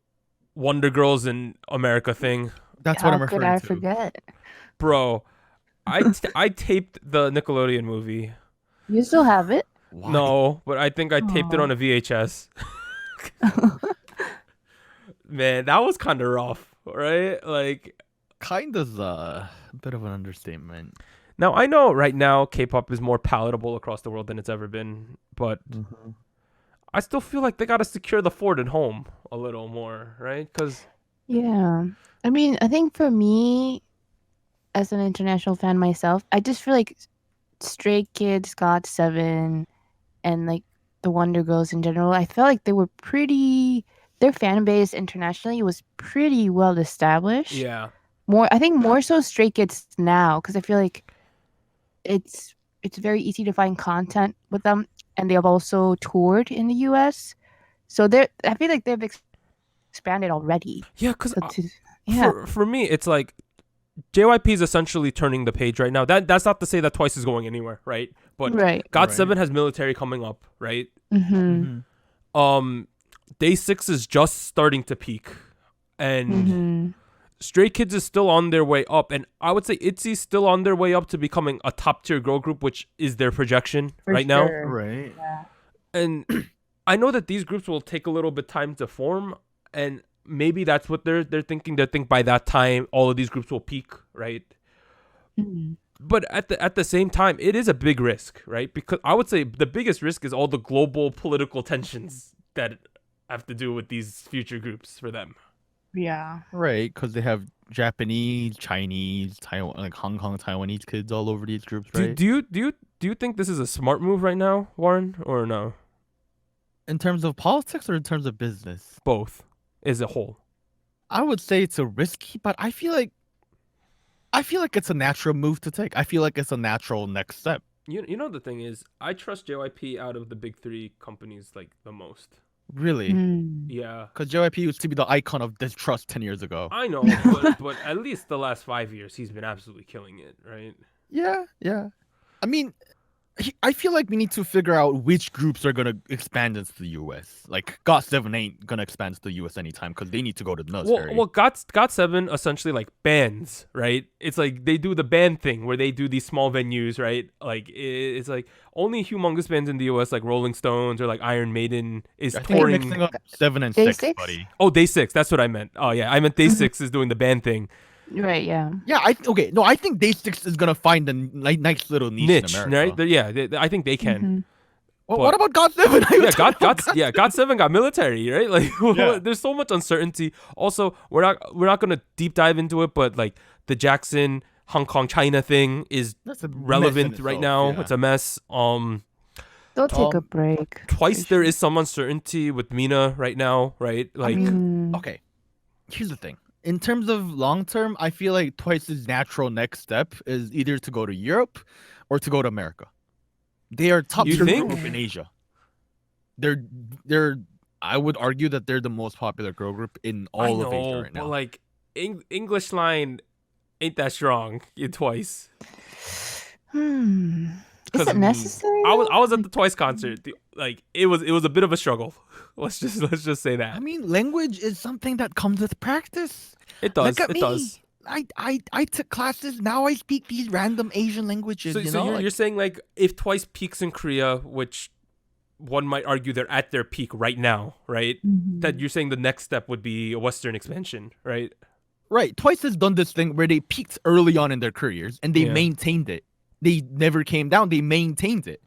Wonder Girls in America thing? That's what I'm How referring could I to. forget? Bro, I taped the Nickelodeon movie. You still have it? Why? No, but I think I taped it Aw. on a VHS. Man, that was kind of rough, right? Like, Kind of a bit of an understatement. now I know right now K-pop is more palatable across the world than it's ever been, but I still feel like they got to secure the fort at home a little more, right? Because Yeah. I mean, I think for me, as an international fan myself, I just feel like Stray Kids, GOT7, and like the Wonder Girls in general, I felt like they were their fan base internationally was pretty well established. yeah, I think more so Stray Kids now, because I feel like it's very easy to find content with them, and they have also toured in the US. So I feel like they've expanded already. yeah, because Yeah. for me it's like JYP is essentially turning the page right now. That's not to say that Twice is going anywhere, right? But Right. GOT7 has military coming up, right? Mm-hmm. Day 6 is just starting to peak, and Mm-hmm. Stray Kids is still on their way up, and I would say ITZY's still on their way up to becoming a top tier girl group, which is their projection right now. Right. And I know that these groups will take a little bit time to form, and maybe that's what they're thinking. They think by that time all of these groups will peak, right? Mm-hmm. But at the same time, it is a big risk, right? Because I would say the biggest risk is all the global political tensions that have to do with these future groups for them. Yeah. Right, because they have Japanese, Chinese, Taiwan, like Hong Kong, Taiwanese kids all over these groups, right? Do you think this is a smart move right now, Warren, or no? In terms of politics or in terms of business? Both as a whole. I would say it's a risky, but I feel like it's a natural move to take. I feel like it's a natural next step. You know the thing is, I trust JYP out of the big three companies like the most. Really. Mm. Yeah. Because JYP used to be the icon of distrust 10 years ago. I know, but at least the last 5 years, he's been absolutely killing it, right? Yeah. I mean, I feel like we need to figure out which groups are going to expand into the US. Like, GOT7 ain't going to expand to the US anytime because they need to go to the military. Well, GOT7 essentially like bands, right? It's like they do the band thing where they do these small venues, right? Like it's like only humongous bands in the US, like Rolling Stones or like Iron Maiden, is I think you're touring. mixing up 7 and Day 6, six? buddy. Oh, Day 6. That's what I meant. Oh yeah, I meant Day 6 is doing the band thing. Right. Yeah. Yeah, I think Day 6 is going to find a nice little niche in America. right? I think they can. Mhm. Well, But- what about GOT7? Yeah, GOT7 got military, right? Like, Yeah. there's so much uncertainty. Also, we're not gonna deep dive into it, but like the Jackson Hong Kong China thing is That's a mess in relevant right itself, now. yeah. It's a mess. They'll take a break. Twice there is some uncertainty with Mina right now, right? Like, Okay, here's the thing. In terms of long term, I feel like Twice's natural next step is either to go to Europe or to go to America. They are top You tier think? group in Asia. They're I would argue that they're the most popular girl group in all of Asia right but now. like English line ain't that strong in Twice. Is 'Cause it necessary? I was at the Twice concert. Like it was a bit of a struggle. Let's just say that. I mean, language is something that comes with practice. It does. Look at It me. does. I took classes. Now I speak these random Asian languages. So, you so know, you're, like- you're saying like if Twice peaks in Korea, which one might argue they're at their peak right now, right? That you're saying the next step would be a Western expansion, right? Right. Twice has done this thing where they peaked early on in their careers and they Yeah. maintained it. They never came down. They maintained it.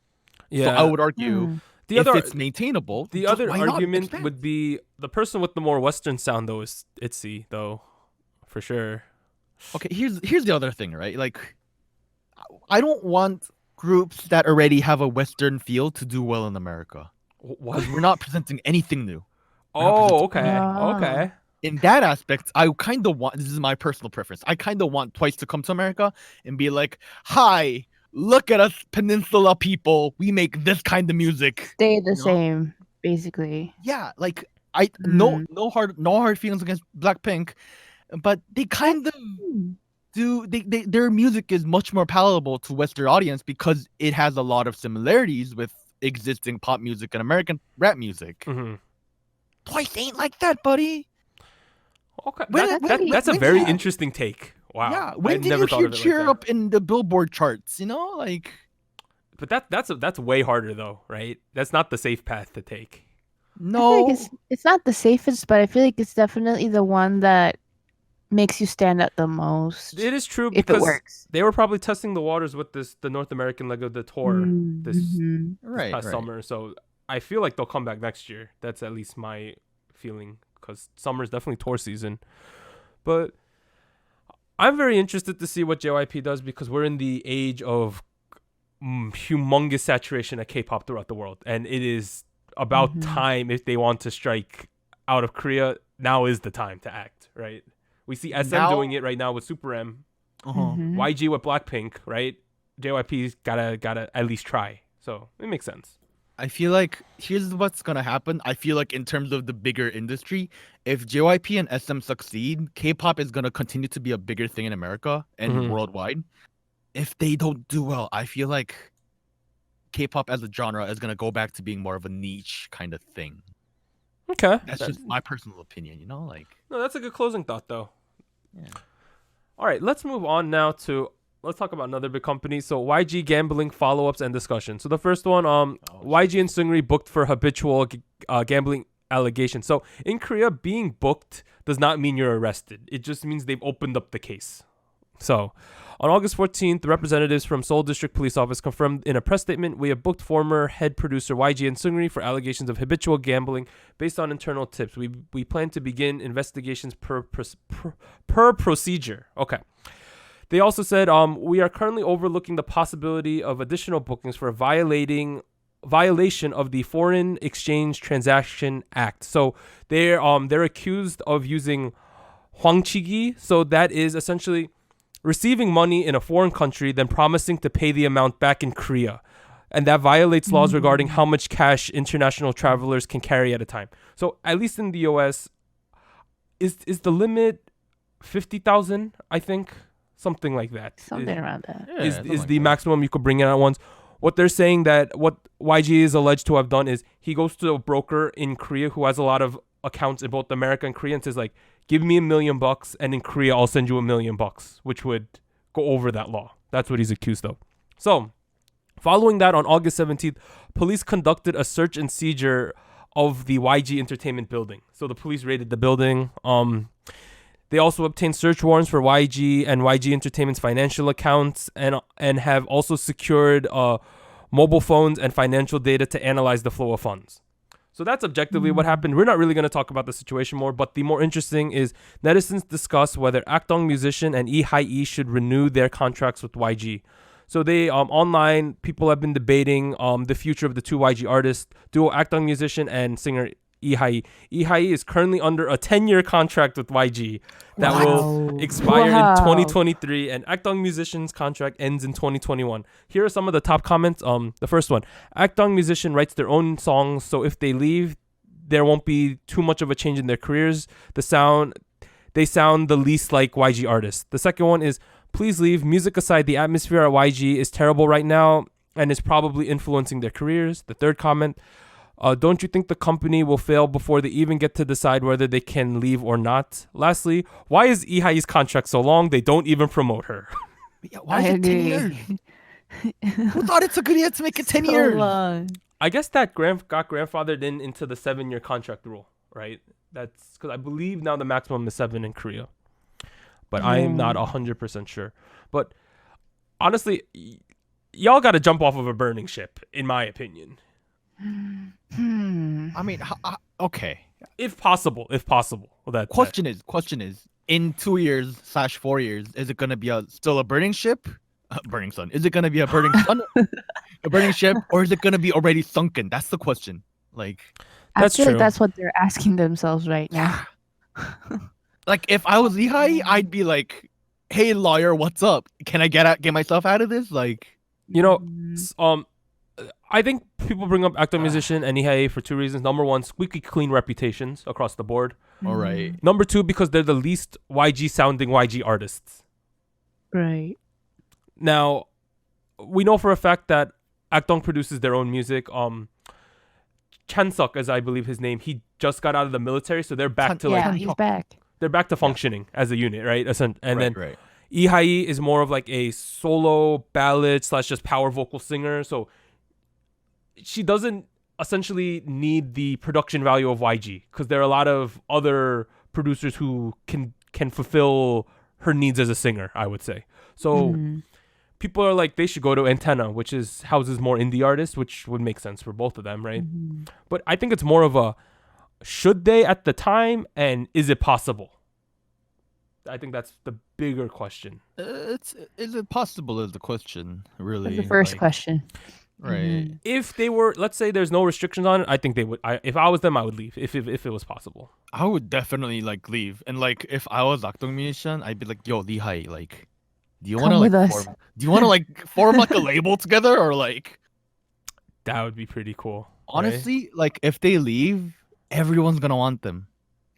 Yeah. So I would argue if it's maintainable. The other argument would be the person with the more Western sound, though, is ITZY, though, for sure. Okay, here's the other thing, right? Like, I don't want groups that already have a Western feel to do well in America. What? We're not presenting anything new. Oh, okay. In that aspect, I kind of want, this is my personal preference, I kind of want Twice to come to America and be like, hi, look at us Peninsula people. We make this kind of music. Stay the same, basically. Yeah, like, no hard feelings against Blackpink, but they kind of do, their music is much more palatable to Western audience because it has a lot of similarities with existing pop music and American rap music. Mm-hmm. Twice ain't like that, buddy. Okay, that's a very interesting take. Wow. Yeah, when did you hear Cheer Up in the Billboard charts? You know, like. But that's way harder though, right? That's not the safe path to take. No, I feel like it's not the safest, but I feel like it's definitely the one that makes you stand out the most. It is true if because it works. They were probably testing the waters with the North American leg of the tour this past summer. So I feel like they'll come back next year. That's at least my feeling, because summer is definitely tour season. But I'm very interested to see what JYP does, because we're in the age of humongous saturation of K-pop throughout the world, and it is about time. If they want to strike out of Korea, now is the time to act, right? We see SM doing it right now with Super M, YG with Blackpink, right? JYP's gotta at least try, so it makes sense. I feel like here's what's gonna happen. I feel like in terms of the bigger industry, if JYP and SM succeed, K-pop is gonna continue to be a bigger thing in America and worldwide. If they don't do well, I feel like K-pop as a genre is gonna go back to being more of a niche kind of thing. Okay, that's just my personal opinion, you know. Like, no, that's a good closing thought, though. Yeah. All right, let's move on now to. Let's talk about another big company. So YG gambling follow-ups and discussion. So the first one, YG and Seungri booked for habitual gambling allegations. So in Korea, being booked does not mean you're arrested. It just means they've opened up the case. So on August 14th, the representatives from Seoul District Police Office confirmed in a press statement, we have booked former head producer YG and Seungri for allegations of habitual gambling based on internal tips. We plan to begin investigations per procedure. Okay. They also said, we are currently overlooking the possibility of additional bookings for violation of the Foreign Exchange Transaction Act. So they're accused of using hwangchigi. So that is essentially receiving money in a foreign country, then promising to pay the amount back in Korea. And that violates laws regarding how much cash international travelers can carry at a time. So at least in the US, is the limit 50,000, I think? Something like that. Something around that. Yeah, is the maximum you could bring in at once. What they're saying that what YG is alleged to have done is he goes to a broker in Korea who has a lot of accounts in both America and Korea and says, like, give me $1 million and in Korea I'll send you $1 million, which would go over that law. That's what he's accused of. So following that, on August 17th, police conducted a search and seizure of the YG Entertainment building. So the police raided the building. They also obtained search warrants for YG and YG Entertainment's financial accounts and have also secured mobile phones and financial data to analyze the flow of funds. So that's objectively what happened. We're not really going to talk about the situation more, but the more interesting is netizens discuss whether Akdong musician and Lee should renew their contracts with YG. So they online, people have been debating the future of the two YG artists, duo Akdong musician and singer Lee. Lee is currently under a 10-year contract with YG that will expire in 2023, and Akdong musician's contract ends in 2021. Here are some of the top comments. The first one: Akdong musician writes their own songs, so if they leave, there won't be too much of a change in their careers. They sound the least like YG artists. The second one is: please leave. Music aside, the atmosphere at YG is terrible right now and is probably influencing their careers. The third comment: don't you think the company will fail before they even get to decide whether they can leave or not? Lastly, why is Ihae's contract so long? They don't even promote her. Yeah, why is it 10 years? Who thought it's a good idea to make it 10 years? Long. I guess that got grandfathered into the 7-year contract rule, right? That's because I believe now the maximum is 7 in Korea. But I am not 100% sure. But honestly, y'all got to jump off of a burning ship, in my opinion. I mean, okay. If possible. That Question is, in 2 years / 4 years, is it gonna be still a burning ship? Burning sun. Is it gonna be a burning sun? A burning ship, or is it gonna be already sunken? That's the question. Like, I feel true. like that's what they're asking themselves right now. like if I was Lehigh, I'd be like, "Hey, lawyer, what's up? Can I get myself out of this?" Like, You know, I think people bring up Akdong musician and Ihai for two reasons. Number one, squeaky clean reputations across the board. all right. Number two, because they're the least YG sounding YG artists. Right. Now, we know for a fact that Akdong produces their own music. Chansuk, as I believe his name, he just got out of the military, so they're back to Yeah, he's back. they're back to functioning as a unit, right? And then Right. Ihai is more of like a solo ballad / just power vocal singer. So she doesn't essentially need the production value of YG because there are a lot of other producers who can fulfill her needs as a singer, I would say. So people are like, they should go to Antenna, which houses more indie artists, which would make sense for both of them, right? But I think it's more of a, should they at the time, and is it possible? I think that's the bigger question. Is it possible is the question, really. That's the first question. Right. If they were, let's say there's no restrictions on it, I think they would. If I was them, I would leave if it was possible. I would definitely like leave. And like if I was Akdong musician, I'd be like, "Yo, Lehigh, like, do you want to with like us. form like a label together, or like?" That would be pretty cool. Honestly, like if they leave, everyone's gonna want them.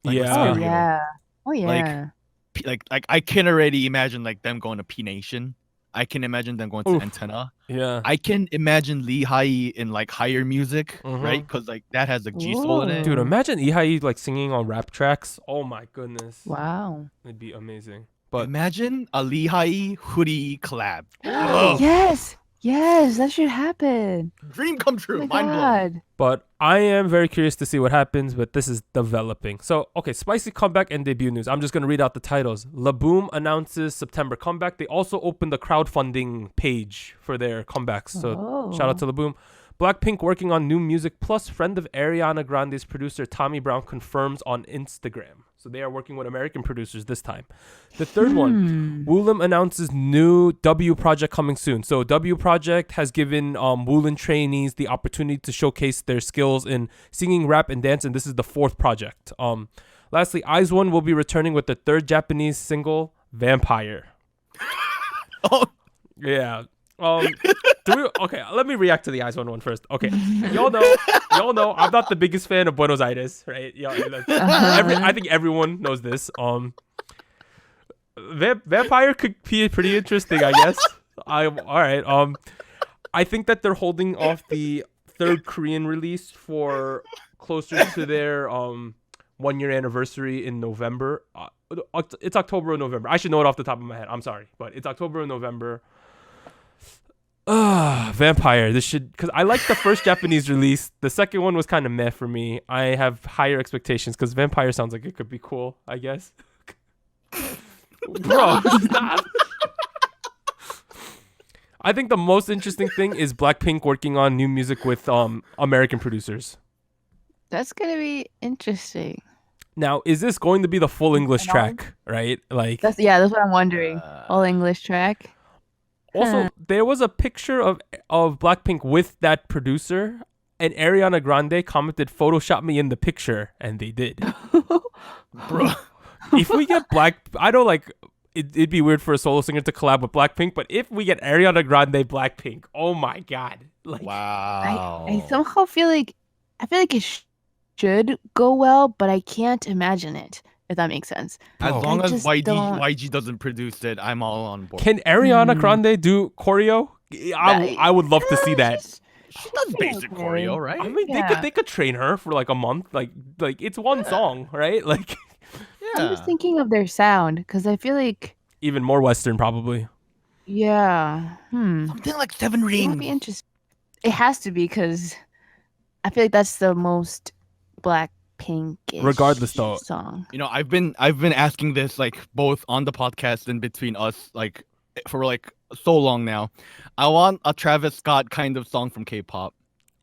Like, let's Yeah. be Oh real. yeah. Oh yeah. Like I can already imagine like them going to P Nation. I can imagine them going to Oof. Antenna. Yeah. I can imagine Lehigh in like higher music, right? Because like that has a G soul in it. Dude, imagine Ihai like singing on rap tracks. Oh my goodness. Wow. It'd be amazing. But Imagine a Lehigh hoodie collab. Ugh. Yes, that should happen. Dream come true. Oh my Mind blown. God. But I am very curious to see what happens, but this is developing. So, okay, spicy comeback and debut news. I'm just going to read out the titles. Laboom announces September comeback. They also opened the crowdfunding page for their comebacks. So, shout out to Laboom. Blackpink working on new music, plus friend of Ariana Grande's producer Tommy Brown confirms on Instagram. So they are working with American producers this time. The third one, Woollim announces new W project coming soon. So W project has given Woollim trainees the opportunity to showcase their skills in singing, rap, and dance, and this is the fourth project. Lastly, IZ*ONE will be returning with the third Japanese single, Vampire. Oh, Yeah. Okay, let me react to the IZ*ONE one first. Okay, y'all know I'm not the biggest fan of Buenos Aires, right? I think everyone knows this. Vampire could be pretty interesting, I guess. All right. I think that they're holding off the third Korean release for closer to their 1 year anniversary in November. It's October or November. I should know it off the top of my head. I'm sorry, but it's October or November. Vampire. This should, because I like the first Japanese release. The second one was kind of meh for me. I have higher expectations because Vampire sounds like it could be cool, I guess. Bro, stop. I think the most interesting thing is Blackpink working on new music with American producers. That's gonna be interesting. Now, is this going to be the full English track, right? Like That's what I'm wondering. All English track. Also, there was a picture of Blackpink with that producer, and Ariana Grande commented, "Photoshop me in the picture," and they did. bro. If we get I know like it'd be weird for a solo singer to collab with Blackpink, but if we get Ariana Grande Blackpink, oh my god! Like, Wow. I somehow feel like it should go well, but I can't imagine it. If that makes sense. As Bro. long I as just YG doesn't produce it, I'm all on board. can Ariana Grande do choreo? I would love to see that. She does basic choreo, right? I mean, Yeah. they could train her for like a month. Like it's one song, right? Like I'm just thinking of their sound because I feel like even more Western, probably. Something like Seven It would be Rings. interesting. It has to be because I feel like that's the most Blackpink Regardless, though. song. You know, I've been asking this like both on the podcast and between us like for like so long now. I want a Travis Scott kind of song from K-pop.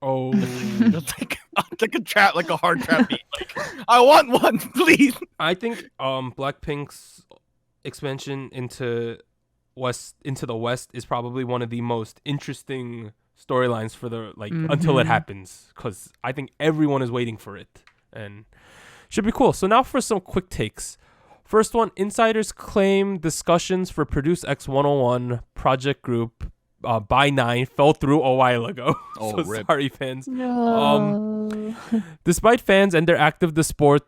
Oh. Just like a trap, like a hard trap beat. Like, I want one, please. I think Blackpink's expansion into the West is probably one of the most interesting storylines for the until it happens, because I think everyone is waiting for it and should be cool. So now for some quick takes. First one, insiders claim discussions for Produce X101 project group by 9 fell through a while ago. Oh, so rip. sorry, fans. No. Despite fans and their active support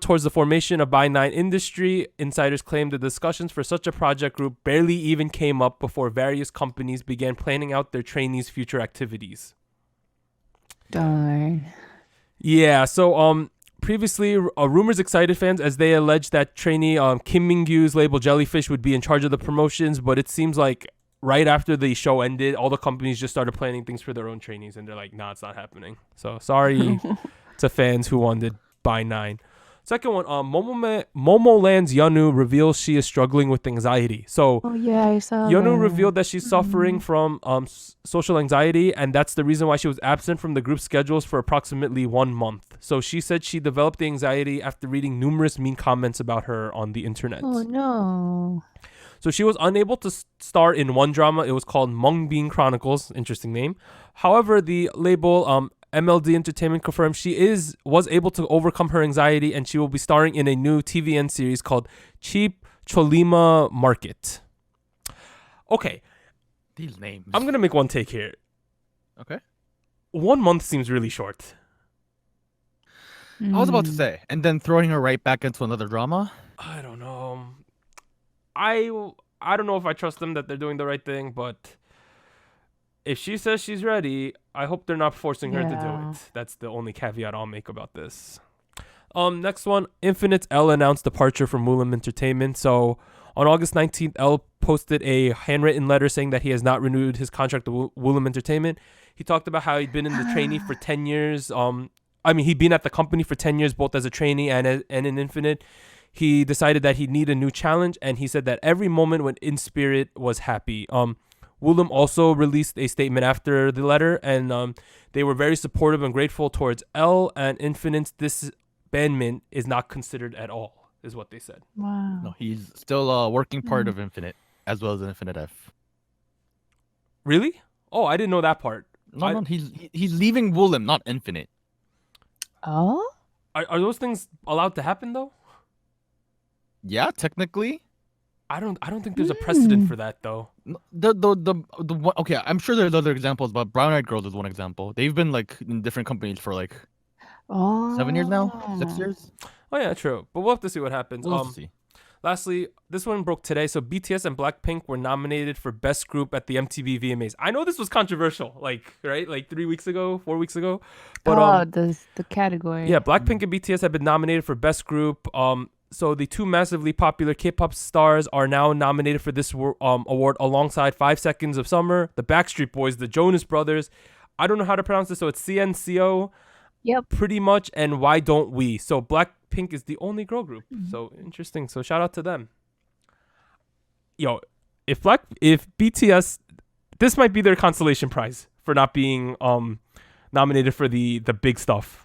towards the formation of by 9 industry, insiders claim the discussions for such a project group barely even came up before various companies began planning out their trainees' future activities. Darn. Yeah, so previously, rumors excited fans as they alleged that trainee Kim Min-gyu's label Jellyfish would be in charge of the promotions, but it seems like right after the show ended, all the companies just started planning things for their own trainees, and they're like, nah, it's not happening. So sorry to fans who wanted by 9. Second one, Momoland's Yeonu reveals she is struggling with anxiety. So I saw Yeonu that. revealed that she's suffering from social anxiety, and that's the reason why she was absent from the group schedules for approximately 1 month. So she said she developed the anxiety after reading numerous mean comments about her on the internet. Oh no. So she was unable to star in one drama. It was called Mungbin Chronicles. Interesting name. However, the label MLD Entertainment confirmed she was able to overcome her anxiety, and she will be starring in a new TVN series called Cheap Cholima Market. Okay. These names. I'm going to make one take here. Okay. 1 month seems really short. I was about to say, and then throwing her right back into another drama. I don't know. I don't know if I trust them that they're doing the right thing, but if she says she's ready, I hope they're not forcing her to do it. That's the only caveat I'll make about this. Next one, Infinite's L announced departure from Woollim Entertainment. So on August 19th, L posted a handwritten letter saying that he has not renewed his contract with Woollim Entertainment. He talked about how he'd been in the trainee for 10 years. He'd been at the company for 10 years, both as a trainee and in Infinite. He decided that he'd need a new challenge, and he said that every moment when in spirit was happy. Woollim also released a statement after the letter, and they were very supportive and grateful towards L, and Infinite's disbandment is not considered at all, is what they said. Wow. No, he's still a working part of Infinite, as well as Infinite F. Really? Oh, I didn't know that part. No, he's leaving Woollim, not Infinite. Oh? Are those things allowed to happen though? Yeah, technically. I don't think there's a precedent for that though. Okay, I'm sure there's other examples, but Brown Eyed Girls is one example. They've been in different companies for 7 years now, 6 years. Oh yeah, true. But we'll have to see what happens. We'll have to see. Lastly, this one broke today. So BTS and Blackpink were nominated for Best Group at the MTV VMAs. I know this was controversial, 3 weeks ago, 4 weeks ago. But the category. yeah, Blackpink and BTS have been nominated for Best Group. So the two massively popular K-pop stars are now nominated for this award alongside 5 Seconds of Summer, the Backstreet Boys, the Jonas Brothers. I don't know how to pronounce this, so it's CNCO. Yep. Pretty much, and Why Don't We? So Blackpink is the only girl group. So interesting. So shout out to them. Yo, if BTS, this might be their consolation prize for not being nominated for the big stuff.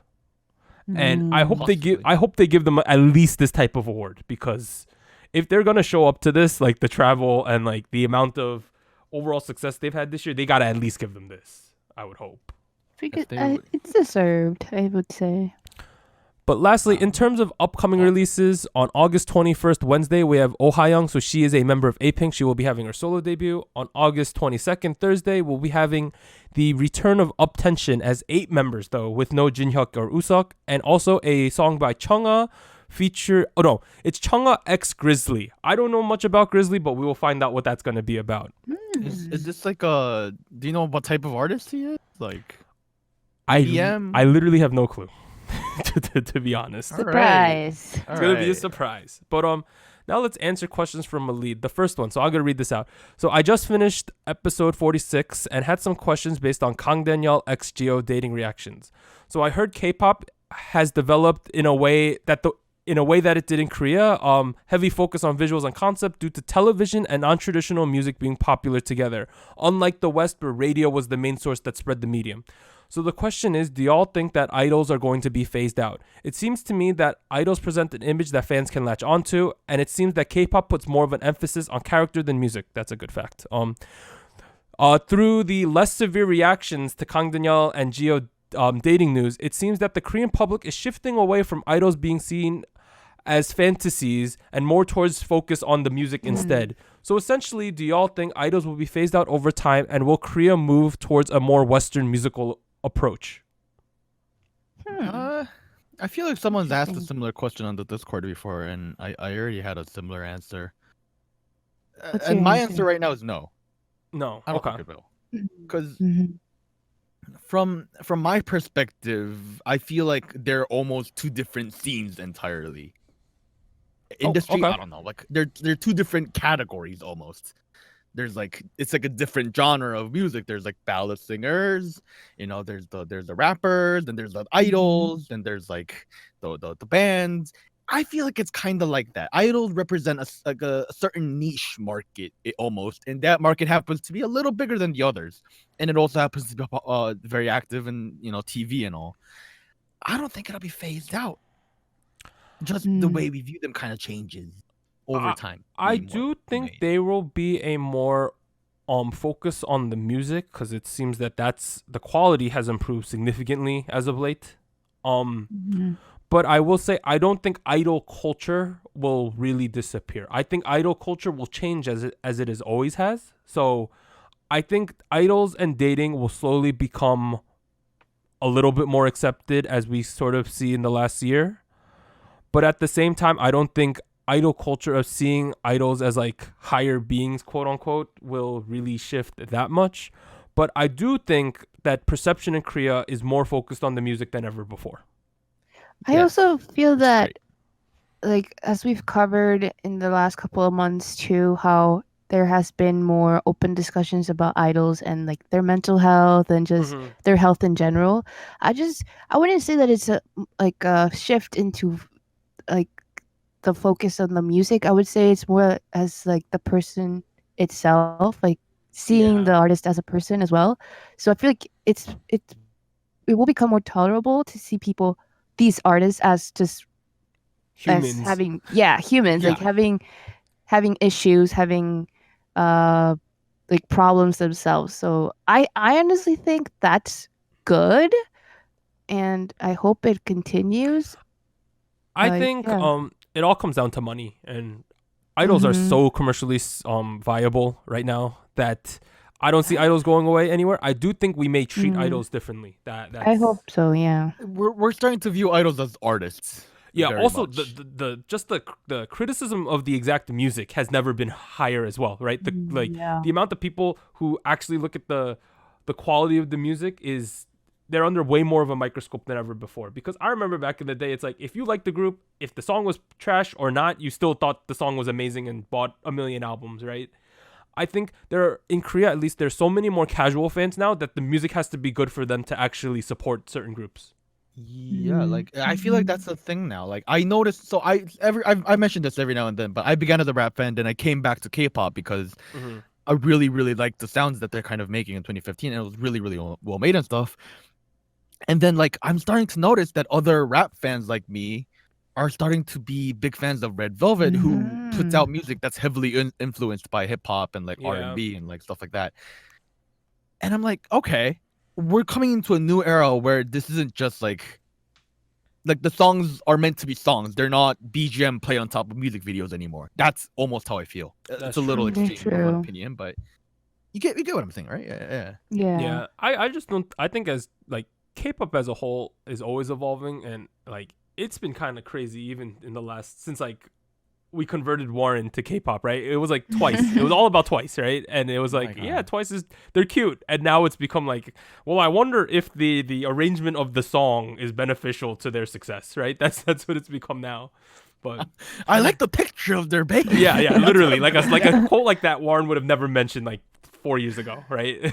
And I hope they give them at least this type of award, because if they're gonna show up to this, the travel and the amount of overall success they've had this year, they gotta at least give them this. I would hope. Because it's deserved, I would say. But lastly, in terms of upcoming releases, on August 21st, Wednesday, we have Oh Ha-young. So she is a member of A-Pink. She will be having her solo debut. On August 22nd, Thursday, we'll be having the return of Uptension as 8 members, though, with no Jinhyuk or Usok. And also a song by Chungha it's Chungha X Grizzly. I don't know much about Grizzly, but we will find out what that's going to be about. Is this do you know what type of artist he is? I literally have no clue. to be honest. Surprise. It's going to be a surprise. But now let's answer questions from Malid. The first one. So I'm going to read this out. So I just finished episode 46 and had some questions based on Kang Daniel x Geo dating reactions. So I heard K-pop has developed in a way that in a way that it did in Korea. Heavy focus on visuals and concept due to television and non-traditional music being popular together, unlike the West where radio was the main source that spread the medium. So the question is, do y'all think that idols are going to be phased out? It seems to me that idols present an image that fans can latch onto, and it seems that K-pop puts more of an emphasis on character than music. That's a good fact. Through the less severe reactions to Kang Daniel and Gio dating news, it seems that the Korean public is shifting away from idols being seen as fantasies and more towards focus on the music instead. So essentially, do y'all think idols will be phased out over time, and will Korea move towards a more Western musical approach? I feel like someone's asked a similar question on the Discord before, and I already had a similar answer. And my answer right now is no. No. I don't Okay. think it will. Because from my perspective, I feel like they're almost two different scenes entirely. Industry, okay. I don't know. Like they're two different categories almost. There's like it's like a different genre of music. There's like ballad singers, there's the rappers, and there's the idols, and there's like the bands. I feel like it's kind of like that. Idols represent a certain niche market, almost, and that market happens to be a little bigger than the others, and it also happens to be very active in TV and all. I don't think it'll be phased out. Just the way we view them kind of changes over time. I do think there will be a more focus on the music, because it seems that the quality has improved significantly as of late. But I will say, I don't think idol culture will really disappear. I think idol culture will change as it has always has. So I think idols and dating will slowly become a little bit more accepted, as we sort of see in the last year. But at the same time, I don't think idol culture of seeing idols as like higher beings, quote unquote, will really shift that much. But I do think that perception in Korea is more focused on the music than ever before. I also feel that, like, as we've covered in the last couple of months too, how there has been more open discussions about idols and like their mental health and just their health in general. I wouldn't say that it's a shift into like the focus on the music. I would say it's more as like the person itself, like seeing the artist as a person as well. So I feel like it will become more tolerable to see these artists as just Humans. as having humans, like having issues, having like problems themselves. So I honestly think that's good, and I hope it continues. I think it all comes down to money, and idols are so commercially viable right now that I don't see idols going away anywhere. I do think we may treat idols differently. That's... I hope so. Yeah, we're starting to view idols as artists. Yeah. Also, much. the criticism of the exact music has never been higher as well, right? The amount of people who actually look at the quality of the music they're under way more of a microscope than ever before. Because I remember back in the day, it's like, if you liked the group, if the song was trash or not, you still thought the song was amazing and bought a million albums, right? I think in Korea, at least, there's so many more casual fans now that the music has to be good for them to actually support certain groups. Yeah, like I feel like that's the thing now. Like I noticed, so I mentioned this every now and then, but I began as a rap fan, and I came back to K-pop because I really, really liked the sounds that they're kind of making in 2015, and it was really, really well made and stuff. And then like I'm starting to notice that other rap fans like me are starting to be big fans of Red Velvet, who puts out music that's heavily influenced by hip hop and like R&B and like stuff like that. And I'm like, okay, we're coming into a new era where this isn't just like the songs are meant to be songs. They're not BGM play on top of music videos anymore. That's almost how I feel. It's a little extreme in my opinion, but you get what I'm saying, right? Yeah. I just don't. I think as like K-pop as a whole is always evolving, and like it's been kind of crazy even in the last since like we converted Warren to K-pop, right? It was like Twice. It was all about Twice, right? And it was like, Twice they're cute, and now it's become like, well, I wonder if the arrangement of the song is beneficial to their success, right? That's what it's become now. But I like the picture of their baby. Yeah, literally, like a quote like that Warren would have never mentioned like 4 years ago, right?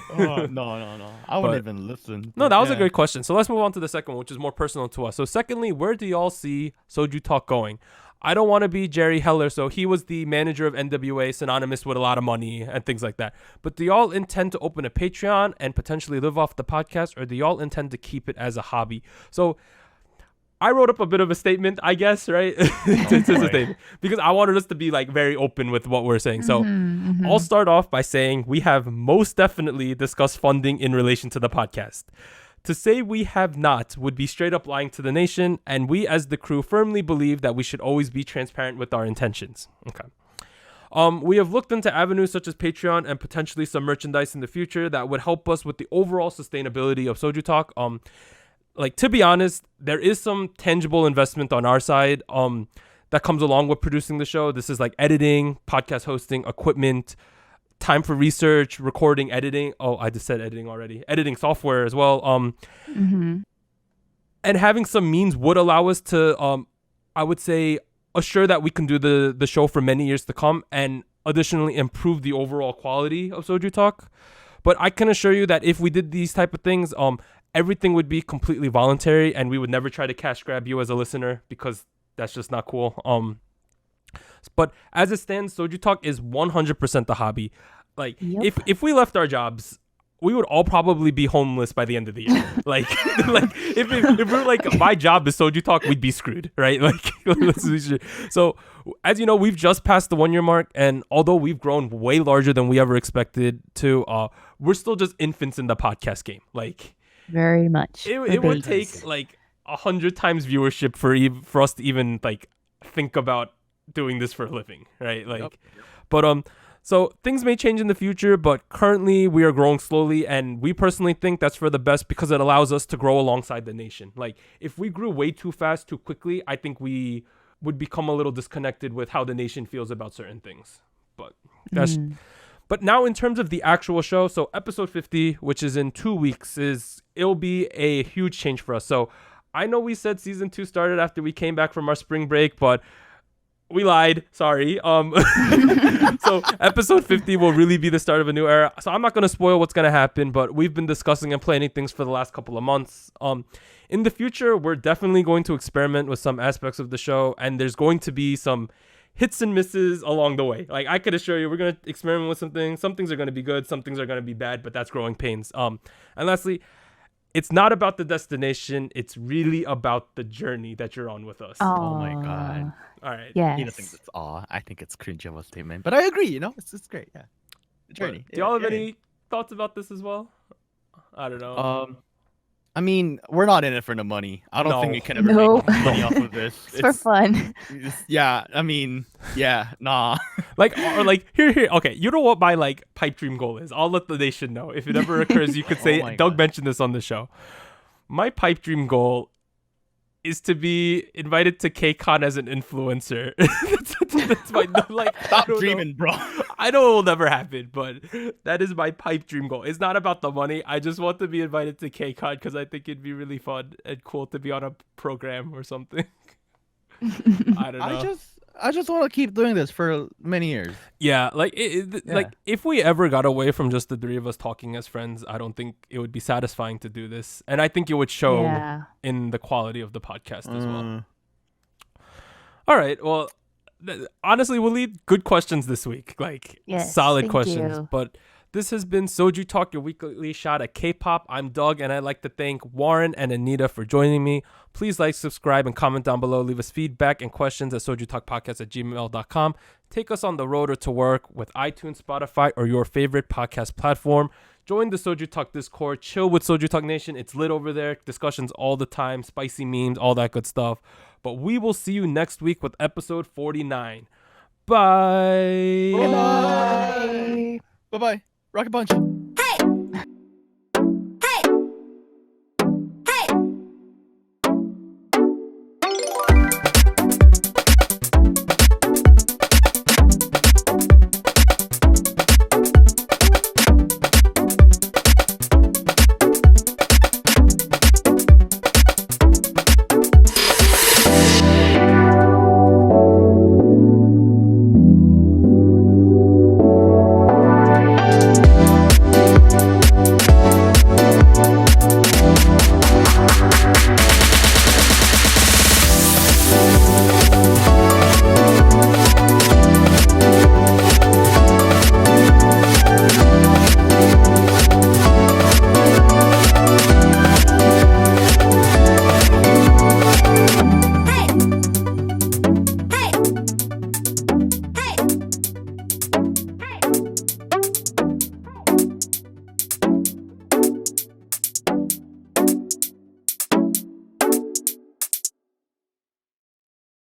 No. I wouldn't even listen. No, that was a great question. So let's move on to the second one, which is more personal to us. So secondly, where do y'all see SojuTalk going? I don't want to be Jerry Heller, so he was the manager of NWA, synonymous with a lot of money and things like that. But do y'all intend to open a Patreon and potentially live off the podcast, or do y'all intend to keep it as a hobby? So I wrote up a bit of a statement, I guess, right? It's a statement because I wanted us to be like very open with what we're saying. So I'll start off by saying we have most definitely discussed funding in relation to the podcast. To say we have not would be straight up lying to the nation, and we as the crew firmly believe that we should always be transparent with our intentions. Okay. We have looked into avenues such as Patreon and potentially some merchandise in the future that would help us with the overall sustainability of SojuTalk. Like, to be honest, there is some tangible investment on our side that comes along with producing the show. This is like editing, podcast hosting, equipment, time for research, recording, editing. Oh, I just said editing already. Editing software as well. And having some means would allow us to, I would say, assure that we can do the show for many years to come and additionally improve the overall quality of SojuTalk. But I can assure you that if we did these type of things, everything would be completely voluntary and we would never try to cash grab you as a listener because that's just not cool. But as it stands, SojuTalk is 100% the hobby. Like, if we left our jobs, we would all probably be homeless by the end of the year. like if we're like, my job is SojuTalk, we'd be screwed, right? Like, so as you know, we've just passed the 1 year mark, and although we've grown way larger than we ever expected to, we're still just infants in the podcast game. Like, very much. It would take like 100 times viewership for us to even like think about doing this for a living, right? Like, but so things may change in the future, but currently we are growing slowly, and we personally think that's for the best because it allows us to grow alongside the nation. Like, if we grew way too fast, too quickly, I think we would become a little disconnected with how the nation feels about certain things. But that's. But now in terms of the actual show, so episode 50, which is in 2 weeks, it'll be a huge change for us. So I know we said season 2 started after we came back from our spring break, but we lied. Sorry. So episode 50 will really be the start of a new era. So I'm not going to spoil what's going to happen, but we've been discussing and planning things for the last couple of months. In the future, we're definitely going to experiment with some aspects of the show, and there's going to be some hits and misses along the way. Like, I could assure you, we're going to experiment with some things. Some things are going to be good. Some things are going to be bad, but that's growing pains. And lastly, it's not about the destination. It's really about the journey that you're on with us. Oh my God. All right. Yes. You don't think it's awe. I think it's cringe of a statement. But I agree, it's great. Yeah. The journey. Do y'all have any thoughts about this as well? I don't know. I mean, we're not in it for the money. I don't think we can ever make money off of this. It's for fun. Yeah, I mean, yeah, nah. Like, or like, here. Okay, you know what my like pipe dream goal is? I'll let the nation know. If it ever occurs, you could say, Doug God. mentioned this on the show. My pipe dream goal is to be invited to KCON as an influencer. that's my, like, Stop dreaming, bro. I know it will never happen, but that is my pipe dream goal. It's not about the money. I just want to be invited to KCON because I think it'd be really fun and cool to be on a program or something. I don't know. I just want to keep doing this for many years. Yeah, like like if we ever got away from just the three of us talking as friends, I don't think it would be satisfying to do this, and I think it would show in the quality of the podcast as well. All right, well, honestly, we'll leave good questions this week, like solid questions. But this has been SojuTalk, your weekly shot at K-pop. I'm Doug, and I'd like to thank Warren and Anita for joining me. Please like, subscribe, and comment down below. Leave us feedback and questions at SojuTalkPodcast@gmail.com. Take us on the road or to work with iTunes, Spotify, or your favorite podcast platform. Join the SojuTalk Discord. Chill with SojuTalk Nation. It's lit over there. Discussions all the time. Spicy memes, all that good stuff. But we will see you next week with episode 49. Bye. Bye. Bye-bye. Rocket punch.